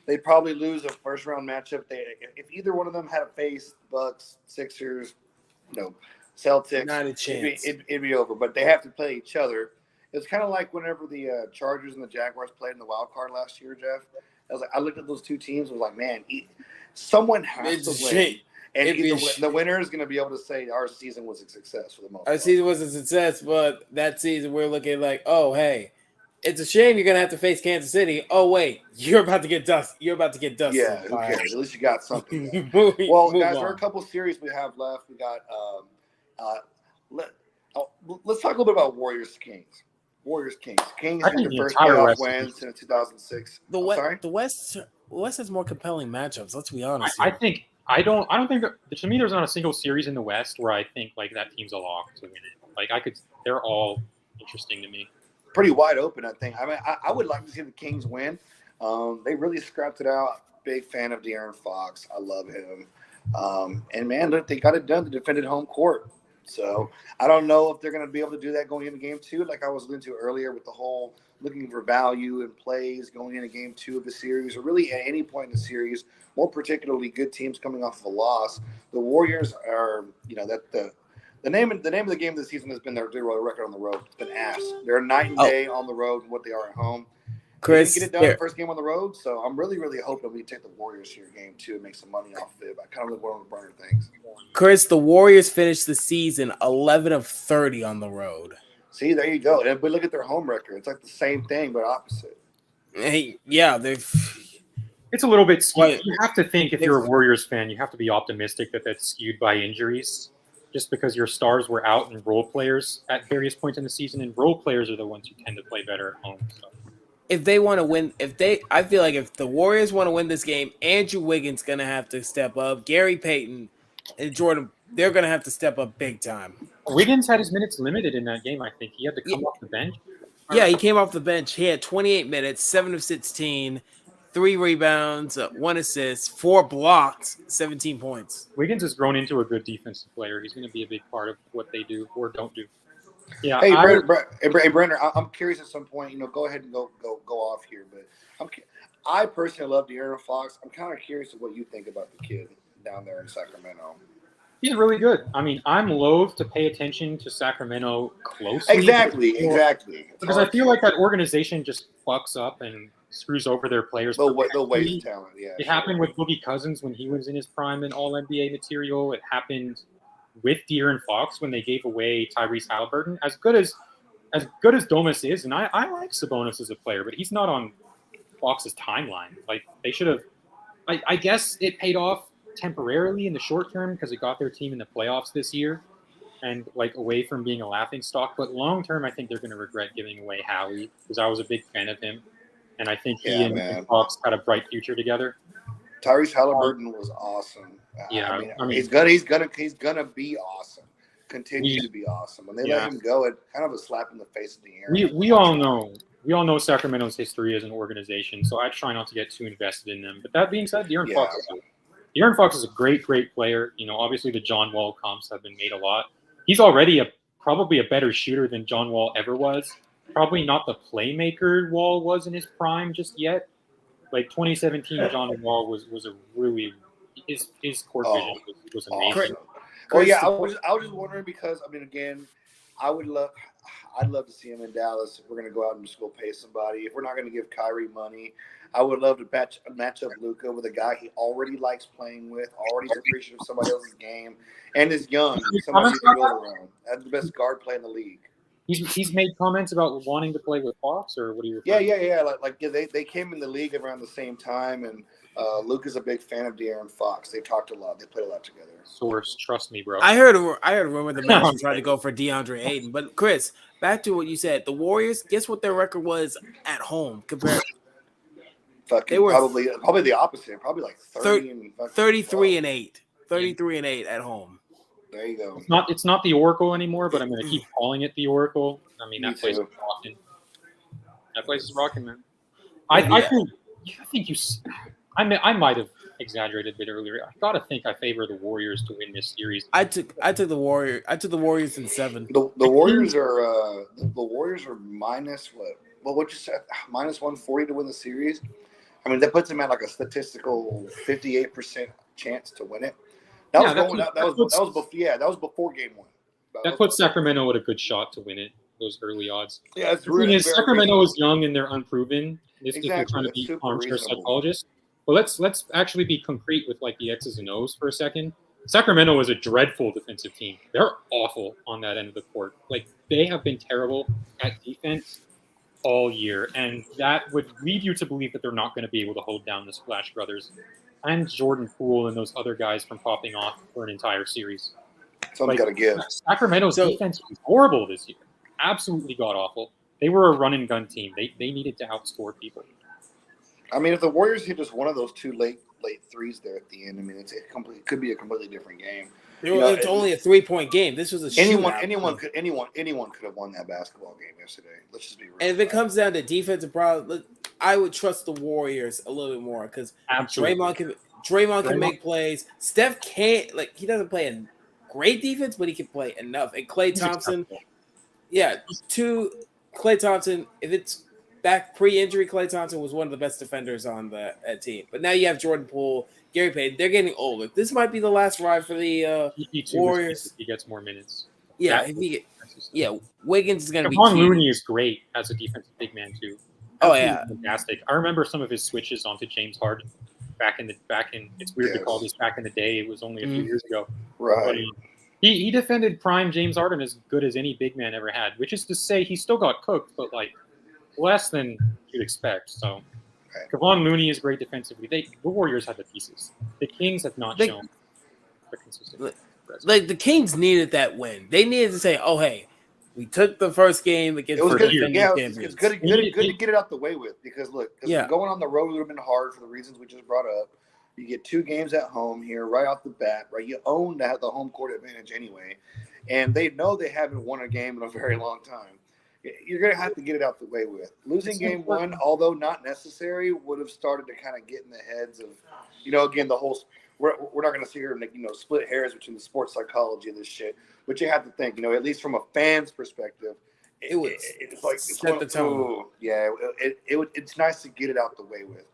they'd probably lose a first round matchup. If either one of them had to face Bucks, Sixers, Celtics, not a chance. It'd be over. But they have to play each other. It's kind of like whenever the Chargers and the Jaguars played in the wild card last year, Jeff. I looked at those two teams and was like, man, someone has to win. And It'd be the winner is going to be able to say our season was a success for the most our part. season was a success, but that season we're looking like, oh hey, it's a shame you're gonna have to face Kansas City. Oh wait, you're about to get dusted. You're about to get dusted. Yeah, who cares? At least you got something. Move Well, guys, on. there are a couple series we have left. We got let's talk a little bit about Warriors Kings. Kings I get think the the first entire playoff West win is- since 2006. The West has more compelling matchups. Let's be honest. I here. think I don't think that, to me there's not a single series in the West where I think like that team's a lock to win it. Like they're all interesting to me. Pretty wide open, I think. I mean, I would like to see the Kings win. They really scrapped it out. Big fan of De'Aaron Fox. I love him. And man, look, they got it done. They defended home court. So I don't know if they're going to be able to do that going into game 2, like I was alluding to earlier with the whole looking for value and plays going into game 2 of the series, or really at any point in the series, more particularly good teams coming off of a loss. The Warriors are, that the name of the game of the season has been their record on the road. It's been ass. They're night and day on the road and what they are at home. Chris, they didn't get it done first game on the road, so I'm really, really hoping we take the Warriors here game 2 and make some money off of it. I kind of look one of the burner things. Chris, the Warriors finished the season 11 of 30 on the road. See, there you go. And but look at their home record. It's like the same thing, but opposite. Hey, yeah, It's a little bit skewed. Well, You have to think if you're a Warriors fan, you have to be optimistic that that's skewed by injuries, just because your stars were out and role players at various points in the season, and role players are the ones who tend to play better at home. So. if they want to win, I feel like if the Warriors want to win this game, Andrew Wiggins gonna have to step up. Gary Payton and Jordan, they're gonna have to step up big time. Wiggins had his minutes limited in that game. I think he had to come off the bench. Yeah, he came off the bench. He had 28 minutes, 7 of 16, 3 rebounds, 1 assist, 4 blocks, 17 points. Wiggins has grown into a good defensive player. He's going to be a big part of what they do or don't do. Yeah. Hey, Brenner, I'm curious at some point. Go ahead and go off here, but I personally love De'Aaron Fox. I'm kind of curious of what you think about the kid down there in Sacramento. He's really good. I mean, I'm loath to pay attention to Sacramento closely. Exactly. Because I feel like that organization just fucks up and screws over their players. They'll waste talent, yeah. It happened with Boogie Cousins when he was in his prime and All-NBA material. It happened with De'Aaron Fox when they gave away Tyrese Halliburton. As good as Domas is, and I like Sabonis as a player, but he's not on Fox's timeline. Like, they should have – I guess it paid off temporarily in the short term because it got their team in the playoffs this year and like away from being a laughing stock. But long term, I think they're going to regret giving away Howie because I was a big fan of him, and I think he and Fox had a bright future together. Tyrese Halliburton was awesome. Yeah, I mean, he's gonna be awesome. Continue to be awesome. When they let him go, it kind of a slap in the face of the air. We all know Sacramento's history as an organization, so I try not to get too invested in them. But that being said, De'Aaron Fox is a great player. Obviously the John Wall comps have been made a lot. He's already probably a better shooter than John Wall ever was. Probably not the playmaker Wall was in his prime just yet. Like 2017, John Wall was a really his court vision was amazing. Well, yeah, I was just wondering because again, I'd love to see him in Dallas. If we're going to go out and just go pay somebody, if we're not going to give Kyrie money, I would love to match up Luka with a guy he already likes playing with, already appreciative of somebody else's game, and is young. Somebody to build around. That's the best guard play in the league. He's made comments about wanting to play with Fox, or what do you? Yeah. They came in the league around the same time, and Luka's a big fan of De'Aaron Fox. They talked a lot. They played a lot together. Source, trust me, bro. I heard a rumor the Magic tried to go for DeAndre Ayton, but Chris, back to what you said. The Warriors, guess what their record was at home compared. They were probably the opposite. Probably like 33 and 8. 33 and 8 at home. There you go. It's not the Oracle anymore, but I'm going to keep calling it the Oracle. I mean, that place is rocking. That place is rocking, man. I might have exaggerated a bit earlier. I gotta think I favor the Warriors to win this series. I took the Warriors. I took the Warriors in 7. The Warriors are minus what? Well, what you said, minus 140 to win the series. I mean, that puts them at like a statistical 58% chance to win it. That was before game 1. That puts Sacramento at a good shot to win it. Those early odds. Yeah, it's really Sacramento is young and they're unproven. If you're trying to be armchair psychologist. Well, let's actually be concrete with like the X's and O's for a second. Sacramento is a dreadful defensive team. They're awful on that end of the court. Like, they have been terrible at defense all year, and that would lead you to believe that they're not going to be able to hold down the Splash Brothers and Jordan Poole and those other guys from popping off for an entire series. Something's got to give. Sacramento's defense was horrible this year. Absolutely god-awful. They were a run-and-gun team. They needed to outscore people. I mean, if the Warriors hit just one of those two late threes there at the end, I mean, it could be a completely different game. It's only a 3-point game. This was a anyone shootout. could have won that basketball game yesterday. Let's just be real. And if it comes down to defensive problems, I would trust the Warriors a little bit more because Draymond can make plays. Steph can't, he doesn't play a great defense, but he can play enough. And Klay Thompson, Klay Thompson, if it's back pre-injury, Klay Thompson was one of the best defenders on that team. But now you have Jordan Poole, Gary Payton. They're getting older. This might be the last ride for the Warriors. He gets more minutes. Yeah, Wiggins is going to be Kevon Looney is great as a defensive big man too. Oh yeah, fantastic. I remember some of his switches onto James Harden back in. It's weird to call this back in the day. It was only a few years ago. Right. But he defended prime James Harden as good as any big man ever had, which is to say he still got cooked, but less than you'd expect. So Kevon Looney is great defensively. The Warriors have the pieces. The Kings have not shown the consistency. The Kings needed that win. They needed to say, "Oh, hey, we took the first game against the defending champions." It's good to get it out the way with because going on the road would have been hard for the reasons we just brought up. You get 2 games at home here right off the bat, right? You own the home court advantage anyway, and they know they haven't won a game in a very long time. You're going to have to get it out the way with. Losing game 1, although not necessary, would have started to kind of get in the heads of, again, the whole – we're not going to sit here and, split hairs between the sports psychology of this shit. But you have to think, at least from a fan's perspective, it's set the tone. Yeah, it's nice to get it out the way with.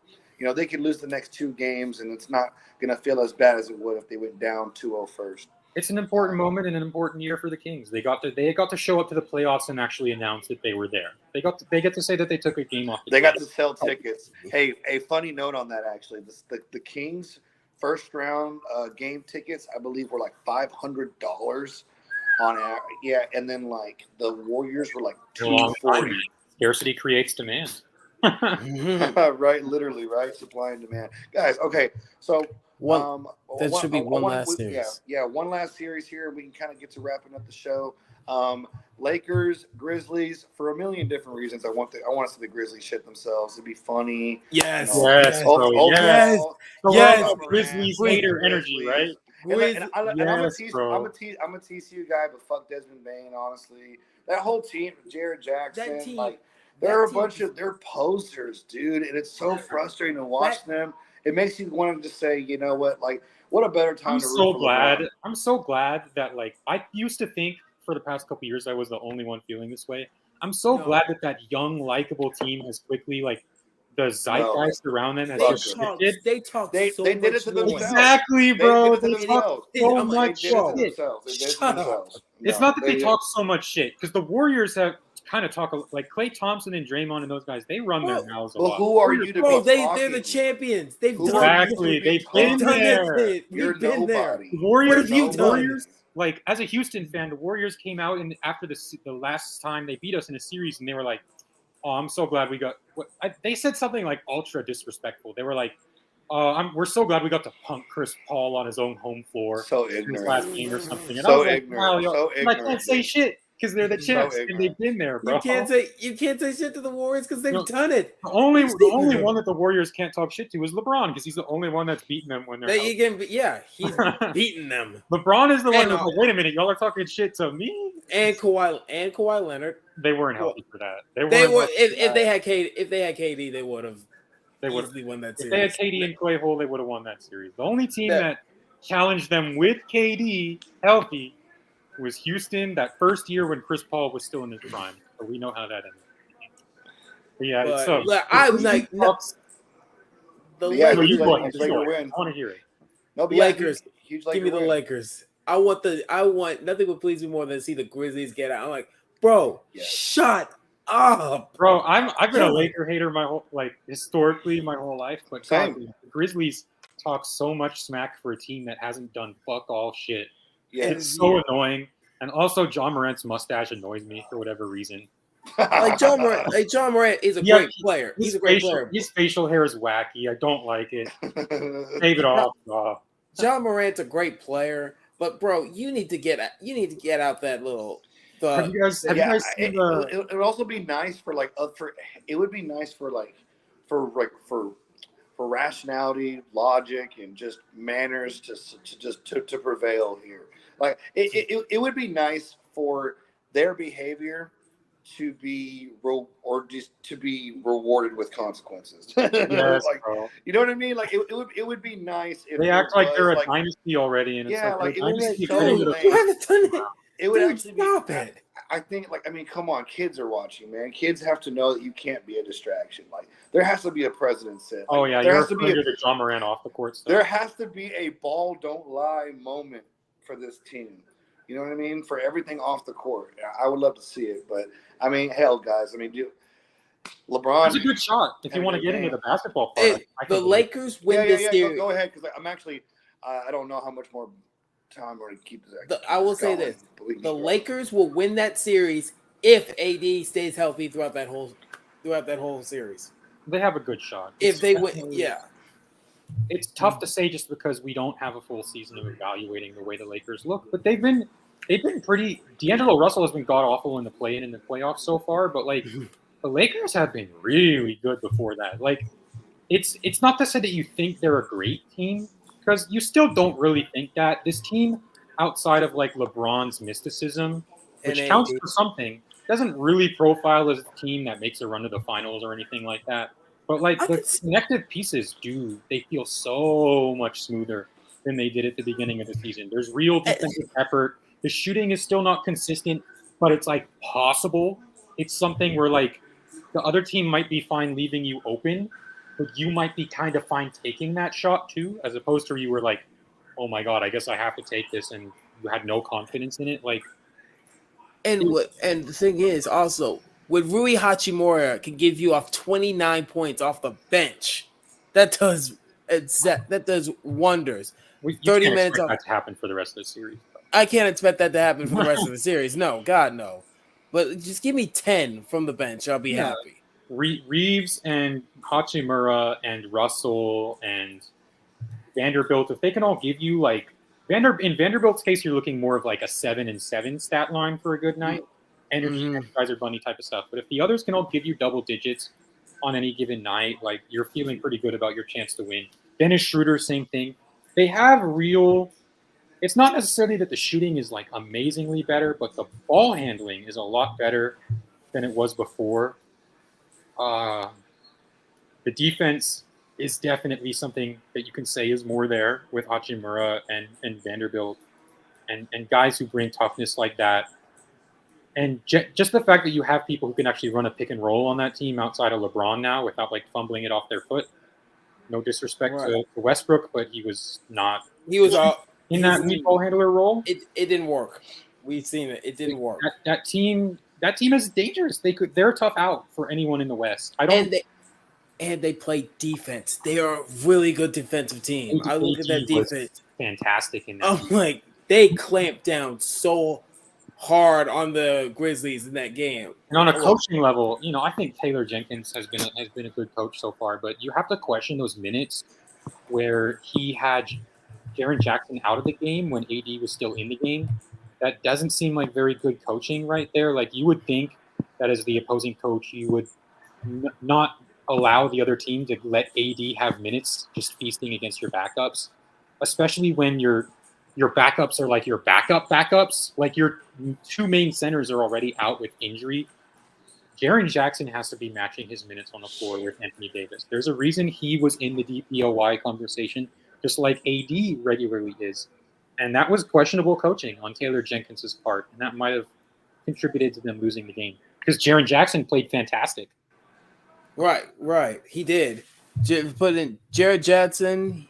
They could lose the next 2 games, and it's not going to feel as bad as it would if they went down 2-0 first. It's an important moment and an important year for the Kings. They got to show up to the playoffs and actually announce that they were there. They get to say that they took a game off. They got to sell tickets. Hey, a funny note on that actually. The Kings first round game tickets, I believe, were $500 on average. Yeah, and then the Warriors were $240. Scarcity creates demand. Right, literally, right? Supply and demand, guys. Okay, so. Should be one last series. Yeah, one last series here. We can kind of get to wrapping up the show. Lakers, Grizzlies, for a million different reasons. I want to see the Grizzlies shit themselves. It'd be funny. Yes. Grizzlies hater energy, right? I'm a TCU guy, but fuck Desmond Bain, honestly. That whole team, Jared Jackson, they're they're posers, dude, and it's so frustrating to watch them. It makes you want to just say, you know what, what a better time to root for LeBron. I'm so glad that, I used to think for the past couple of years I was the only one feeling this way. I'm so glad that young, likable team has quickly, the zeitgeist around them has just shifted. They did it to themselves. Exactly, bro. They talk so much shit. It's not that they talk so much shit, because the Warriors have kind of talk Klay Thompson and Draymond and those guys. They run their mouths a lot. Who are you to be talking? They're the champions. They've exactly. They've been there. You're nobody. Warriors. As a Houston fan, the Warriors came out and after the last time they beat us in a series, and they were like, "Oh, I'm so glad we got." They said something ultra disrespectful. They were like, we're so glad we got to punk Chris Paul on his own home floor. So in ignorant. his last game or something. And So ignorant. I can't say shit. Because they're the champs and they've been there, bro. You can't say shit to the Warriors because they've done it. The only one that the Warriors can't talk shit to is LeBron, because he's the only one that's beaten them when they're he's beaten them. LeBron is the one that's wait a minute, y'all are talking shit to me? And Kawhi Leonard. They weren't healthy for that. If they had KD, they would have easily won that series. If they had KD and Clay Hole, they would have won that series. The only team that challenged them with KD healthy was Houston that first year when Chris Paul was still in his prime. So we know how that ended. But I'm like, the Lakers. I want to hear it. No, but Lakers. Huge give me the Lakers. I want nothing would please me more than see the Grizzlies get out. I'm like, bro, shut up. Bro, I've been a Laker hater my whole historically my whole life, but God, the Grizzlies talk so much smack for a team that hasn't done fuck all shit. Yeah. It's so annoying. And also, John Morant's mustache annoys me for whatever reason. Like John Morant is a Yeah, great player. He's a great player. His facial hair is wacky. I don't like it. Save it off. John Morant's a great player, but bro, you need to get out that little. Have you guys seen the? It would also be nice for it would be nice for rationality, logic, and just manners to prevail here. Like it would be nice for their behavior to be rewarded with consequences. Yes, like, bro. you know what I mean? Like it would be nice if They act like they're a dynasty already, and it's yeah, like it a would dynasty. be so lame. You haven't done it. It would Dude, actually stop be. it. I think, come on, kids are watching, man. Kids have to know that you can't be a distraction. Like, there has to be a precedent set. Like, Oh yeah, there you're has to be the John Moran off the court stuff. there has to be a ball don't lie moment for this team. You know what I mean? For everything off the court, I would love to see it. But I mean, hell, guys, I mean, LeBron. It's a good shot if you want to get into the basketball part. Hey, the Lakers win this series. Go ahead, because I'm actually, I don't know how much more time we're going to keep this. I will say this: the Lakers will win that series if AD stays healthy throughout that whole series. They have a good shot. If they win, yeah. It's tough to say just because we don't have a full season of evaluating the way the Lakers look, but they've been pretty. D'Angelo Russell has been god awful in the play-in in the playoffs so far, but like the Lakers have been really good before that. Like it's not to say that you think they're a great team, because you still don't really think that. This team, outside of like LeBron's mysticism, which counts for something, doesn't really profile as a team that makes a run to the finals or anything like that. But like the connective pieces they feel so much smoother than they did at the beginning of the season. There's real defensive effort. The shooting is still not consistent, but it's like possible. It's something where like the other team might be fine leaving you open, but you might be kind of fine taking that shot too, as opposed to you were like, oh my God, I guess I have to take this, and you had no confidence in it. Like, and the thing is also, with Rui Hachimura can give you off 29 points off the bench, that does wonders. 30 minutes off. That to happen for the rest of the series. I can't expect that to happen for the rest of the series. No, God, no. But just give me 10 from the bench. I'll be happy. Reeves and Hachimura and Russell and Vanderbilt, if they can all give you like in Vanderbilt's case, you're looking more of like a 7-7 stat line for a good night. Energy, Energizer Bunny type of stuff. But if the others can all give you double digits on any given night, like you're feeling pretty good about your chance to win. Dennis Schroeder, same thing. They have it's not necessarily that the shooting is like amazingly better, but the ball handling is a lot better than it was before. The defense is definitely something that you can say is more there with Hachimura and Vanderbilt and guys who bring toughness like that. And just the fact that you have people who can actually run a pick and roll on that team outside of LeBron now without like fumbling it off their foot. No disrespect to Westbrook, but he was not. He was in that ball handler role. It didn't work. We've seen it. It didn't work. That team is dangerous. They're a tough out for anyone in the West. And they play defense. They are a really good defensive team. I look at that defense. Fantastic in that. I'm like, they clamped down so hard on the Grizzlies in that game. And on a coaching level, I think Taylor Jenkins has been a good coach so far, but you have to question those minutes where he had Jaren Jackson out of the game when AD was still in the game. That doesn't seem like very good coaching right there. Like you would think that as the opposing coach, you would not allow the other team to let AD have minutes just feasting against your backups, especially when your backups are like your backups. Like your two main centers are already out with injury. Jaren Jackson has to be matching his minutes on the floor with Anthony Davis. There's a reason he was in the DPOY conversation, just like AD regularly is. And that was questionable coaching on Taylor Jenkins' part, and that might have contributed to them losing the game. Because Jaren Jackson played fantastic. Right. He did. Put in Jared Jackson,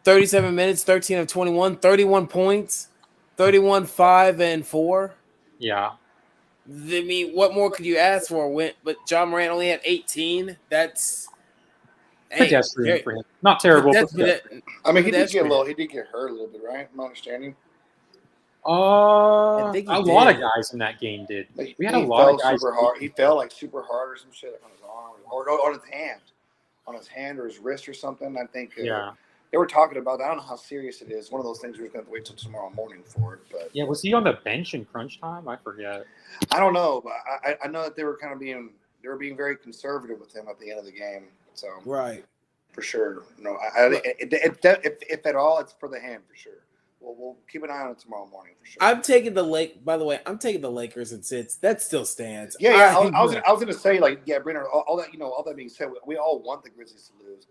37 minutes, 13 of 21, 31 points, 31, 5, and 4. Yeah. I mean, what more could you ask for? But John Morant only had 18. That's Hey, pedestrian for him. Not terrible. That's But I mean, he did pedestrian. get hurt a little bit, right? My understanding. I think he a lot of did. guys in that game did. Like, We had a he lot fell of guys. super hard. He fell like super hard or some shit on his arm or on his hand or his wrist or something. I think. Yeah. They were talking about that. I don't know how serious it is. One of those things we're going to have to wait till tomorrow morning for it. But Yeah, was he on the bench in crunch time? I forget. I don't know. But I know that they were being very conservative with him at the end of the game. So Right. for sure, no. If at all, it's for the hand for sure. We'll keep an eye on it tomorrow morning for sure. I'm taking the Lake. By the way, I'm taking the Lakers and sits. That still stands. Yeah. I was going to say, like, yeah, Brenner. All that all that being said, we all want the Grizzlies to lose.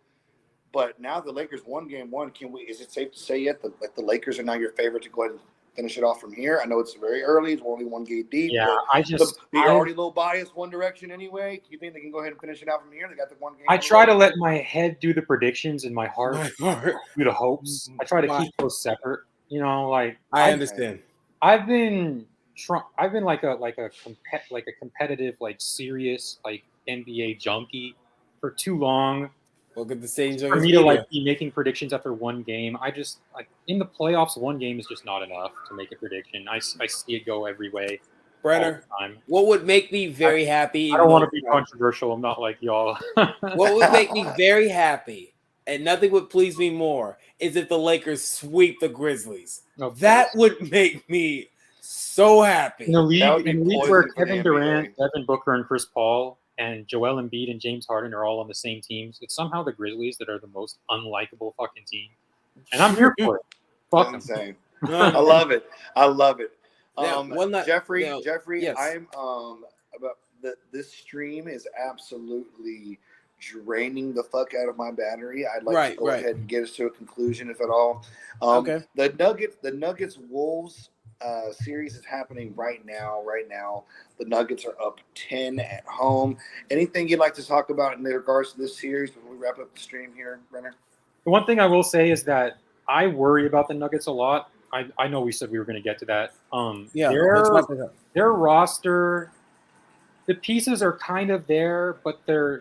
But now the Lakers won game one. Is it safe to say yet that the Lakers are now your favorite to go ahead and finish it off from here? I know it's very early. It's only one game deep. Yeah, you're already a little biased one direction anyway. Do you think they can go ahead and finish it out from here? They got the one game. I try to let my head do the predictions and my heart My do the hopes. I try to keep those separate. You know, like I understand. I've been like a competitive, like serious, like NBA junkie for too long. Look at the same For me to like be making predictions after one game, I just like in the playoffs, one game is just not enough to make a prediction. I see it go every way. Brenner, all the time. What would make me very happy? I don't want to be controversial. I'm not like y'all. What would make me very happy, and nothing would please me more, is if the Lakers sweep the Grizzlies. That would make me so happy. In a league where Kevin Durant, Devin Booker, and Chris Paul and Joel Embiid and James Harden are all on the same teams, it's somehow the Grizzlies that are the most unlikable fucking team. And I'm here for it. Fuck insane. I love it. Jeffrey, yes. I'm about this stream is absolutely draining the fuck out of my battery. I'd like to go ahead and get us to a conclusion, if at all. Okay. The Nuggets Wolves series is happening right now. The Nuggets are up 10 at home. Anything you'd like to talk about in regards to this series before we wrap up the stream here, Brenner? The one thing I will say is that I worry about the Nuggets a lot. I know we said we were going to get to that. Their roster, the pieces are kind of there, but I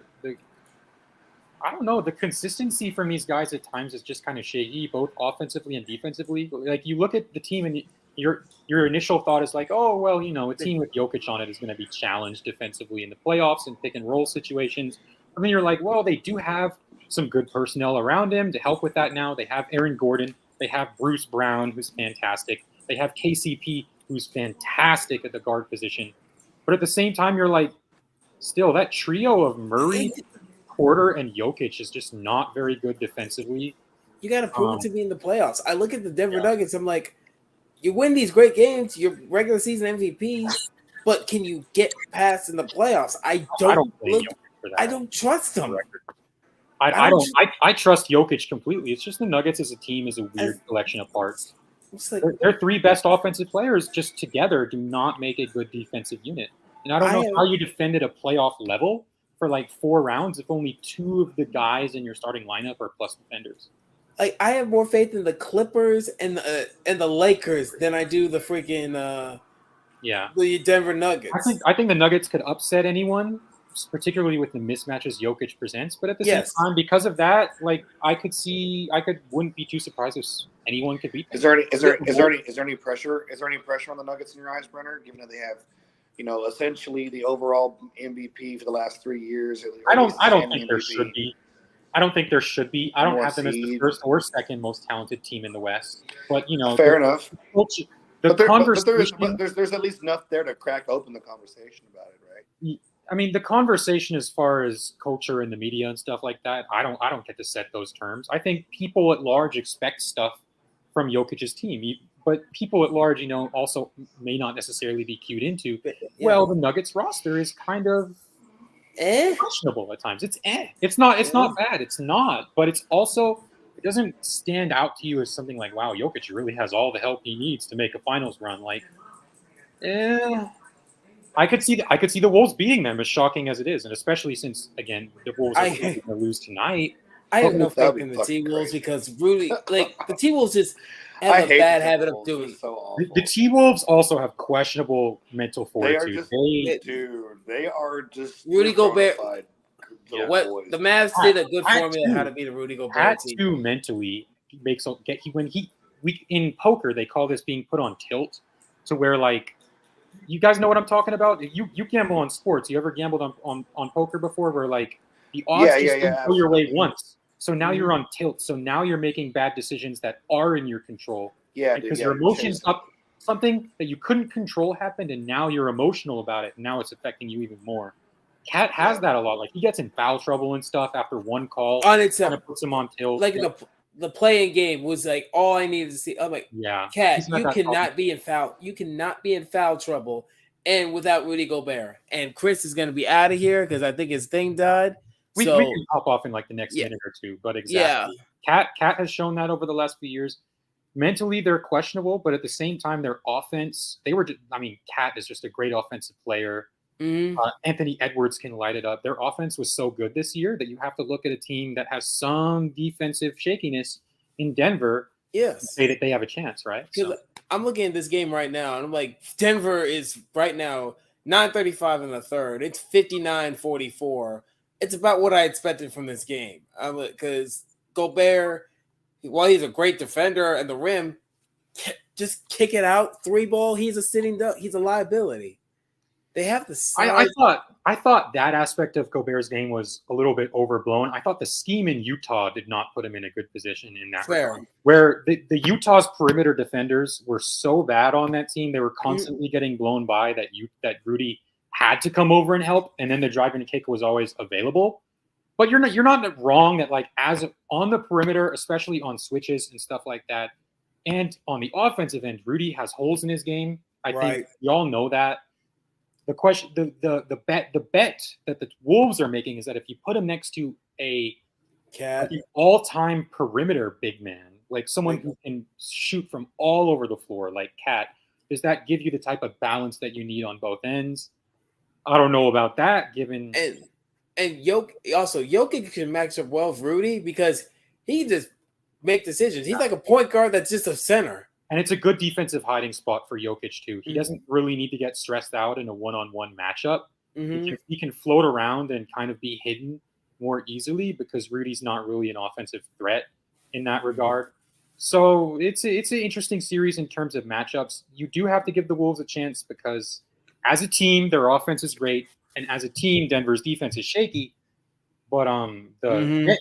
don't know. The consistency from these guys at times is just kind of shaky, both offensively and defensively. Like you look at the team and your initial thought is like, oh, well, you know, a team with Jokic on it is going to be challenged defensively in the playoffs and pick and roll situations. I mean, you're like, well, they do have some good personnel around him to help with that now. They have Aaron Gordon. They have Bruce Brown, who's fantastic. They have KCP, who's fantastic at the guard position. But at the same time, you're like, still, that trio of Murray, Porter, and Jokic is just not very good defensively. You got to prove it to me in the playoffs. I look at the Denver Nuggets. I'm like, you win these great games, you're regular season MVP, but can you get past in the playoffs? I don't trust them. I trust Jokic completely. It's just the Nuggets as a team is a weird collection of parts. Like, their three best offensive players just together do not make a good defensive unit. And I don't know how you defended a playoff level for like 4 rounds if only 2 of the guys in your starting lineup are plus defenders. Like I have more faith in the Clippers and the Lakers than I do the freaking the Denver Nuggets. I think the Nuggets could upset anyone, particularly with the mismatches Jokic presents. But at the same time, because of that, like wouldn't be too surprised if anyone could beat them. Is there any pressure? Is there any pressure on the Nuggets in your eyes, Brenner? Given that they have, essentially the overall MVP for the last 3 years. I don't think there should be. I don't think there should be. I don't have them as the first or second most talented team in the West. But fair enough. There's at least enough there to crack open the conversation about it, right? I mean, the conversation as far as culture and the media and stuff like that, I don't get to set those terms. I think people at large expect stuff from Jokic's team, but people at large, also may not necessarily be cued into. Well, the Nuggets roster is kind of questionable at times. It's not bad. It's not, but it's also, it doesn't stand out to you as something like, wow, Jokic really has all the help he needs to make a finals run. Like, I could see the Wolves beating them, as shocking as it is, and especially since again the Wolves are going to lose tonight. I have no faith in the T-Wolves because Rudy, the T-Wolves just have a bad habit of doing. The T-Wolves also have questionable mental fortitude. They are just Rudy Gobert. little What boys. the Mavs did a good Pat formula too. how to beat a Rudy Gobert Pat team. too mentally in poker they call this being put on tilt, to where like you guys know what I'm talking about. You gamble on sports. You ever gambled on poker before, where like the odds just don't go your way absolutely. once. So now you're on tilt. So now you're making bad decisions that are in your control. Yeah, Because dude, your you're emotions chasing. up, something that you couldn't control happened, and now you're emotional about it. And now it's affecting you even more. Cat has that a lot. Like he gets in foul trouble and stuff after one call. Kind of puts him on tilt. Like the playing game was like all I needed to see. I'm like, yeah, Cat, you cannot be in foul. You cannot be in foul trouble, and without Rudy Gobert. And Chris is going to be out of here because I think his thing died. We can hop off in like the next minute or two, but exactly. Yeah. Cat has shown that over the last few years. Mentally, they're questionable, but at the same time, their offense, Cat is just a great offensive player. Mm-hmm. Anthony Edwards can light it up. Their offense was so good this year that you have to look at a team that has some defensive shakiness in Denver. Yes. To say that they have a chance, right? So. I'm looking at this game right now, and I'm like, Denver is right now 9:35 in the third. It's 59-44. It's about what I expected from this game. Because Gobert, while he's a great defender at the rim, just kick it out, 3-ball. He's a sitting duck. He's a liability. They have the size. I thought that aspect of Gobert's game was a little bit overblown. I thought the scheme in Utah did not put him in a good position in that regard. Where the Utah's perimeter defenders were so bad on that team, they were constantly getting blown by that Rudy had to come over and help, and then the driving kick was always available. But you're not wrong that like as on the perimeter, especially on switches and stuff like that, and on the offensive end, Rudy has holes in his game. I think y'all know that. The question, the bet that the Wolves are making is that if you put him next to an all-time perimeter big man, like someone who can shoot from all over the floor, like Cat, does that give you the type of balance that you need on both ends? I don't know about that, given and Jokic can match up well with Rudy because he just make decisions. He's like a point guard that's just a center. And it's a good defensive hiding spot for Jokic, too. He doesn't really need to get stressed out in a one-on-one matchup. Mm-hmm. He can float around and kind of be hidden more easily because Rudy's not really an offensive threat in that regard. So it's an interesting series in terms of matchups. You do have to give the Wolves a chance because as a team, their offense is great. And as a team, Denver's defense is shaky. But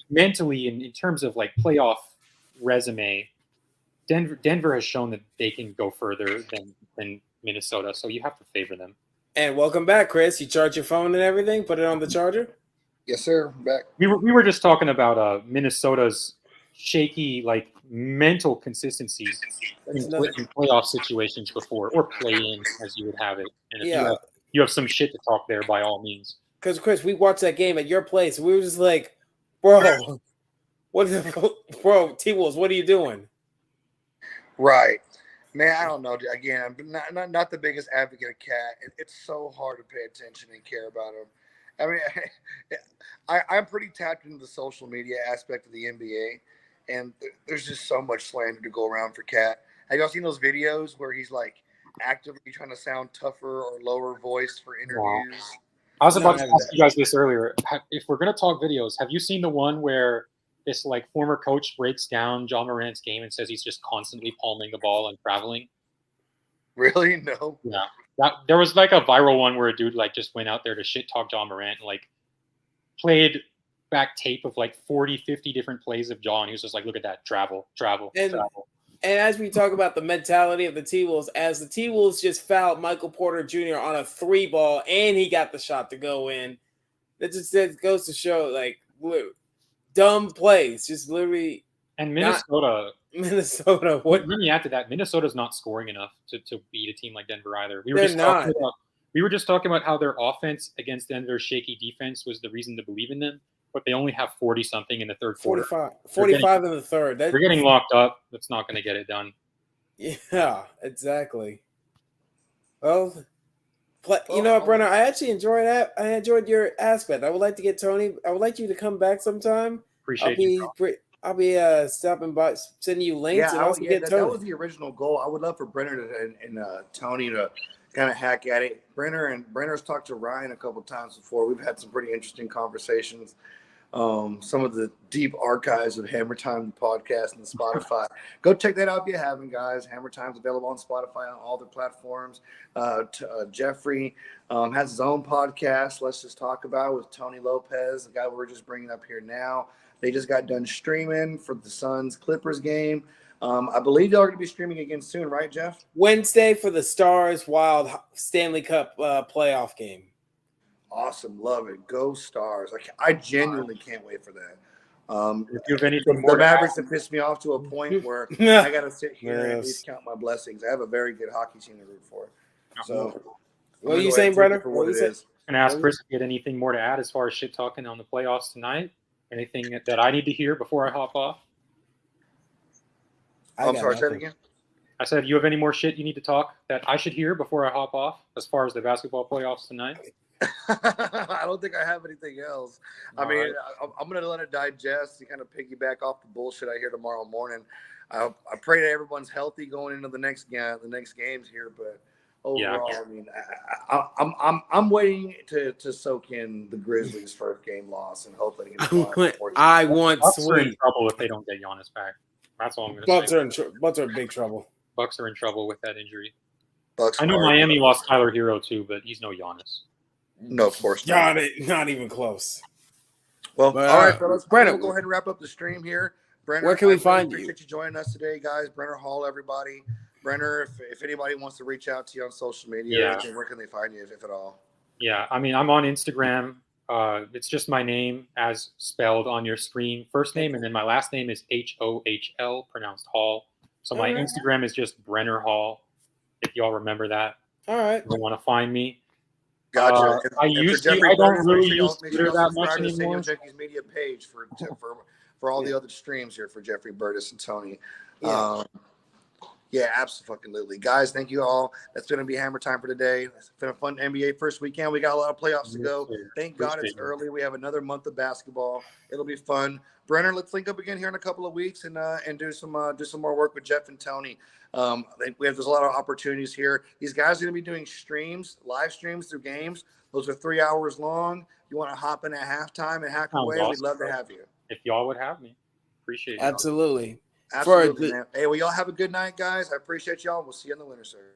mentally, in terms of like playoff resume, Denver has shown that they can go further than Minnesota, so you have to favor them. And welcome back, Chris. You charge your phone and everything? Put it on the charger? Yes, sir. I'm back. We were just talking about Minnesota's shaky, like, mental consistency in playoff situations before, or play-in, as you would have it. And if you have some shit to talk there, by all means. Because, Chris, we watched that game at your place, and we were just like, bro, T-Wolves, what are you doing? Right. Man, I don't know. Again, I'm not the biggest advocate of Cat. It's so hard to pay attention and care about him. I mean, I'm pretty tapped into the social media aspect of the NBA, and there's just so much slander to go around for Cat. Have y'all seen those videos where he's like actively trying to sound tougher or lower voice for interviews? I was about to ask you guys this earlier. If we're going to talk videos, have you seen the one where this like former coach breaks down John Morant's game and says he's just constantly palming the ball and traveling? Really? No. Yeah. There was like a viral one where a dude like just went out there to shit talk John Morant and like played back tape of like 40, 50 different plays of John. He was just like, look at that, travel. And as we talk about the mentality of the T-Wolves, as the T-Wolves just fouled Michael Porter Jr. on a 3-ball and he got the shot to go in, that just goes to show like dumb plays, just literally. And Minnesota. What? Let me add to that. Minnesota's not scoring enough to beat a team like Denver either. We were just talking about how their offense against Denver's shaky defense was the reason to believe in them, but they only have 40-something in the third quarter. 45 in the third. They're getting locked up. That's not going to get it done. Yeah, exactly. Well, you know what, Brenner? I actually enjoyed that. I enjoyed your aspect. I would like to get Tony. I would like you to come back sometime. Appreciate you. I'll be stopping by, sending you links, and also get Tony. That was the original goal. I would love for Brenner and Tony to kind of hack at it. Brenner's talked to Ryan a couple times before. We've had some pretty interesting conversations. Some of the deep archives of Hammer Time the podcast and the Spotify. Go check that out if you haven't, guys. Hammer Time's available on Spotify on all the platforms. Jeffrey has his own podcast, Let's Just Talk About, with Tony Lopez, the guy we're just bringing up here now. They just got done streaming for the Suns-Clippers game. I believe y'all are going to be streaming again soon, right, Jeff? Wednesday for the Stars Wild Stanley Cup playoff game. Awesome. Love it. Go Stars. I genuinely can't wait for that. If you have anything more the Mavericks have pissed me off to a point where I got to sit here and at least count my blessings. I have a very good hockey team to root for. So, what are you saying, Brenner? For what it is. And ask Chris if you had anything more to add as far as shit talking on the playoffs tonight. Anything that I need to hear before I hop off? I'm sorry, say it again. I said, you have any more shit you need to talk that I should hear before I hop off as far as the basketball playoffs tonight? I don't think I have anything else. I'm going to let it digest and kind of piggyback off the bullshit I hear tomorrow morning. I pray that everyone's healthy going into the next games here, but overall, I mean, I'm waiting to soak in the Grizzlies' first game loss and hope that it gets I want Bucks are in trouble if they don't get Giannis back. That's all I'm going to say. Bucks are in big trouble. Bucks are in trouble with that injury. Bucks I know Miami lost Tyler Hero too, but he's no Giannis. No, of course not. Not even close. Well, all right, fellas. Brenner, we'll go ahead and wrap up the stream here. Brenner, where can we find you? Appreciate you joining us today, guys. Brenner Hall, everybody. Brenner, if anybody wants to reach out to you on social media, where can they find you, if at all? Yeah, I mean, I'm on Instagram. It's just my name as spelled on your screen. First name, and then my last name is Hohl, pronounced Hall. So my Instagram is just Brenner Hall, if y'all remember that. All right. If you want to find me. Gotcha. I don't really use Twitter that much anymore. Check his media page for all the other streams here for Jeffrey Burtis and Tony. Yeah, absolutely. Guys, thank you all. That's going to be Hammer Time for today. It's been a fun NBA first weekend. We got a lot of playoffs to go. Thank God it's early. We have another month of basketball. It'll be fun. Brenner, let's link up again here in a couple of weeks and do some more work with Jeff and Tony. There's a lot of opportunities here. These guys are going to be doing live streams through games. Those are 3 hours long. You want to hop in at halftime and hack away? Awesome. We'd love to have you. If y'all would have me. Appreciate it. Absolutely, man. Hey, well, y'all have a good night, guys. I appreciate y'all. We'll see you in the winter, sir.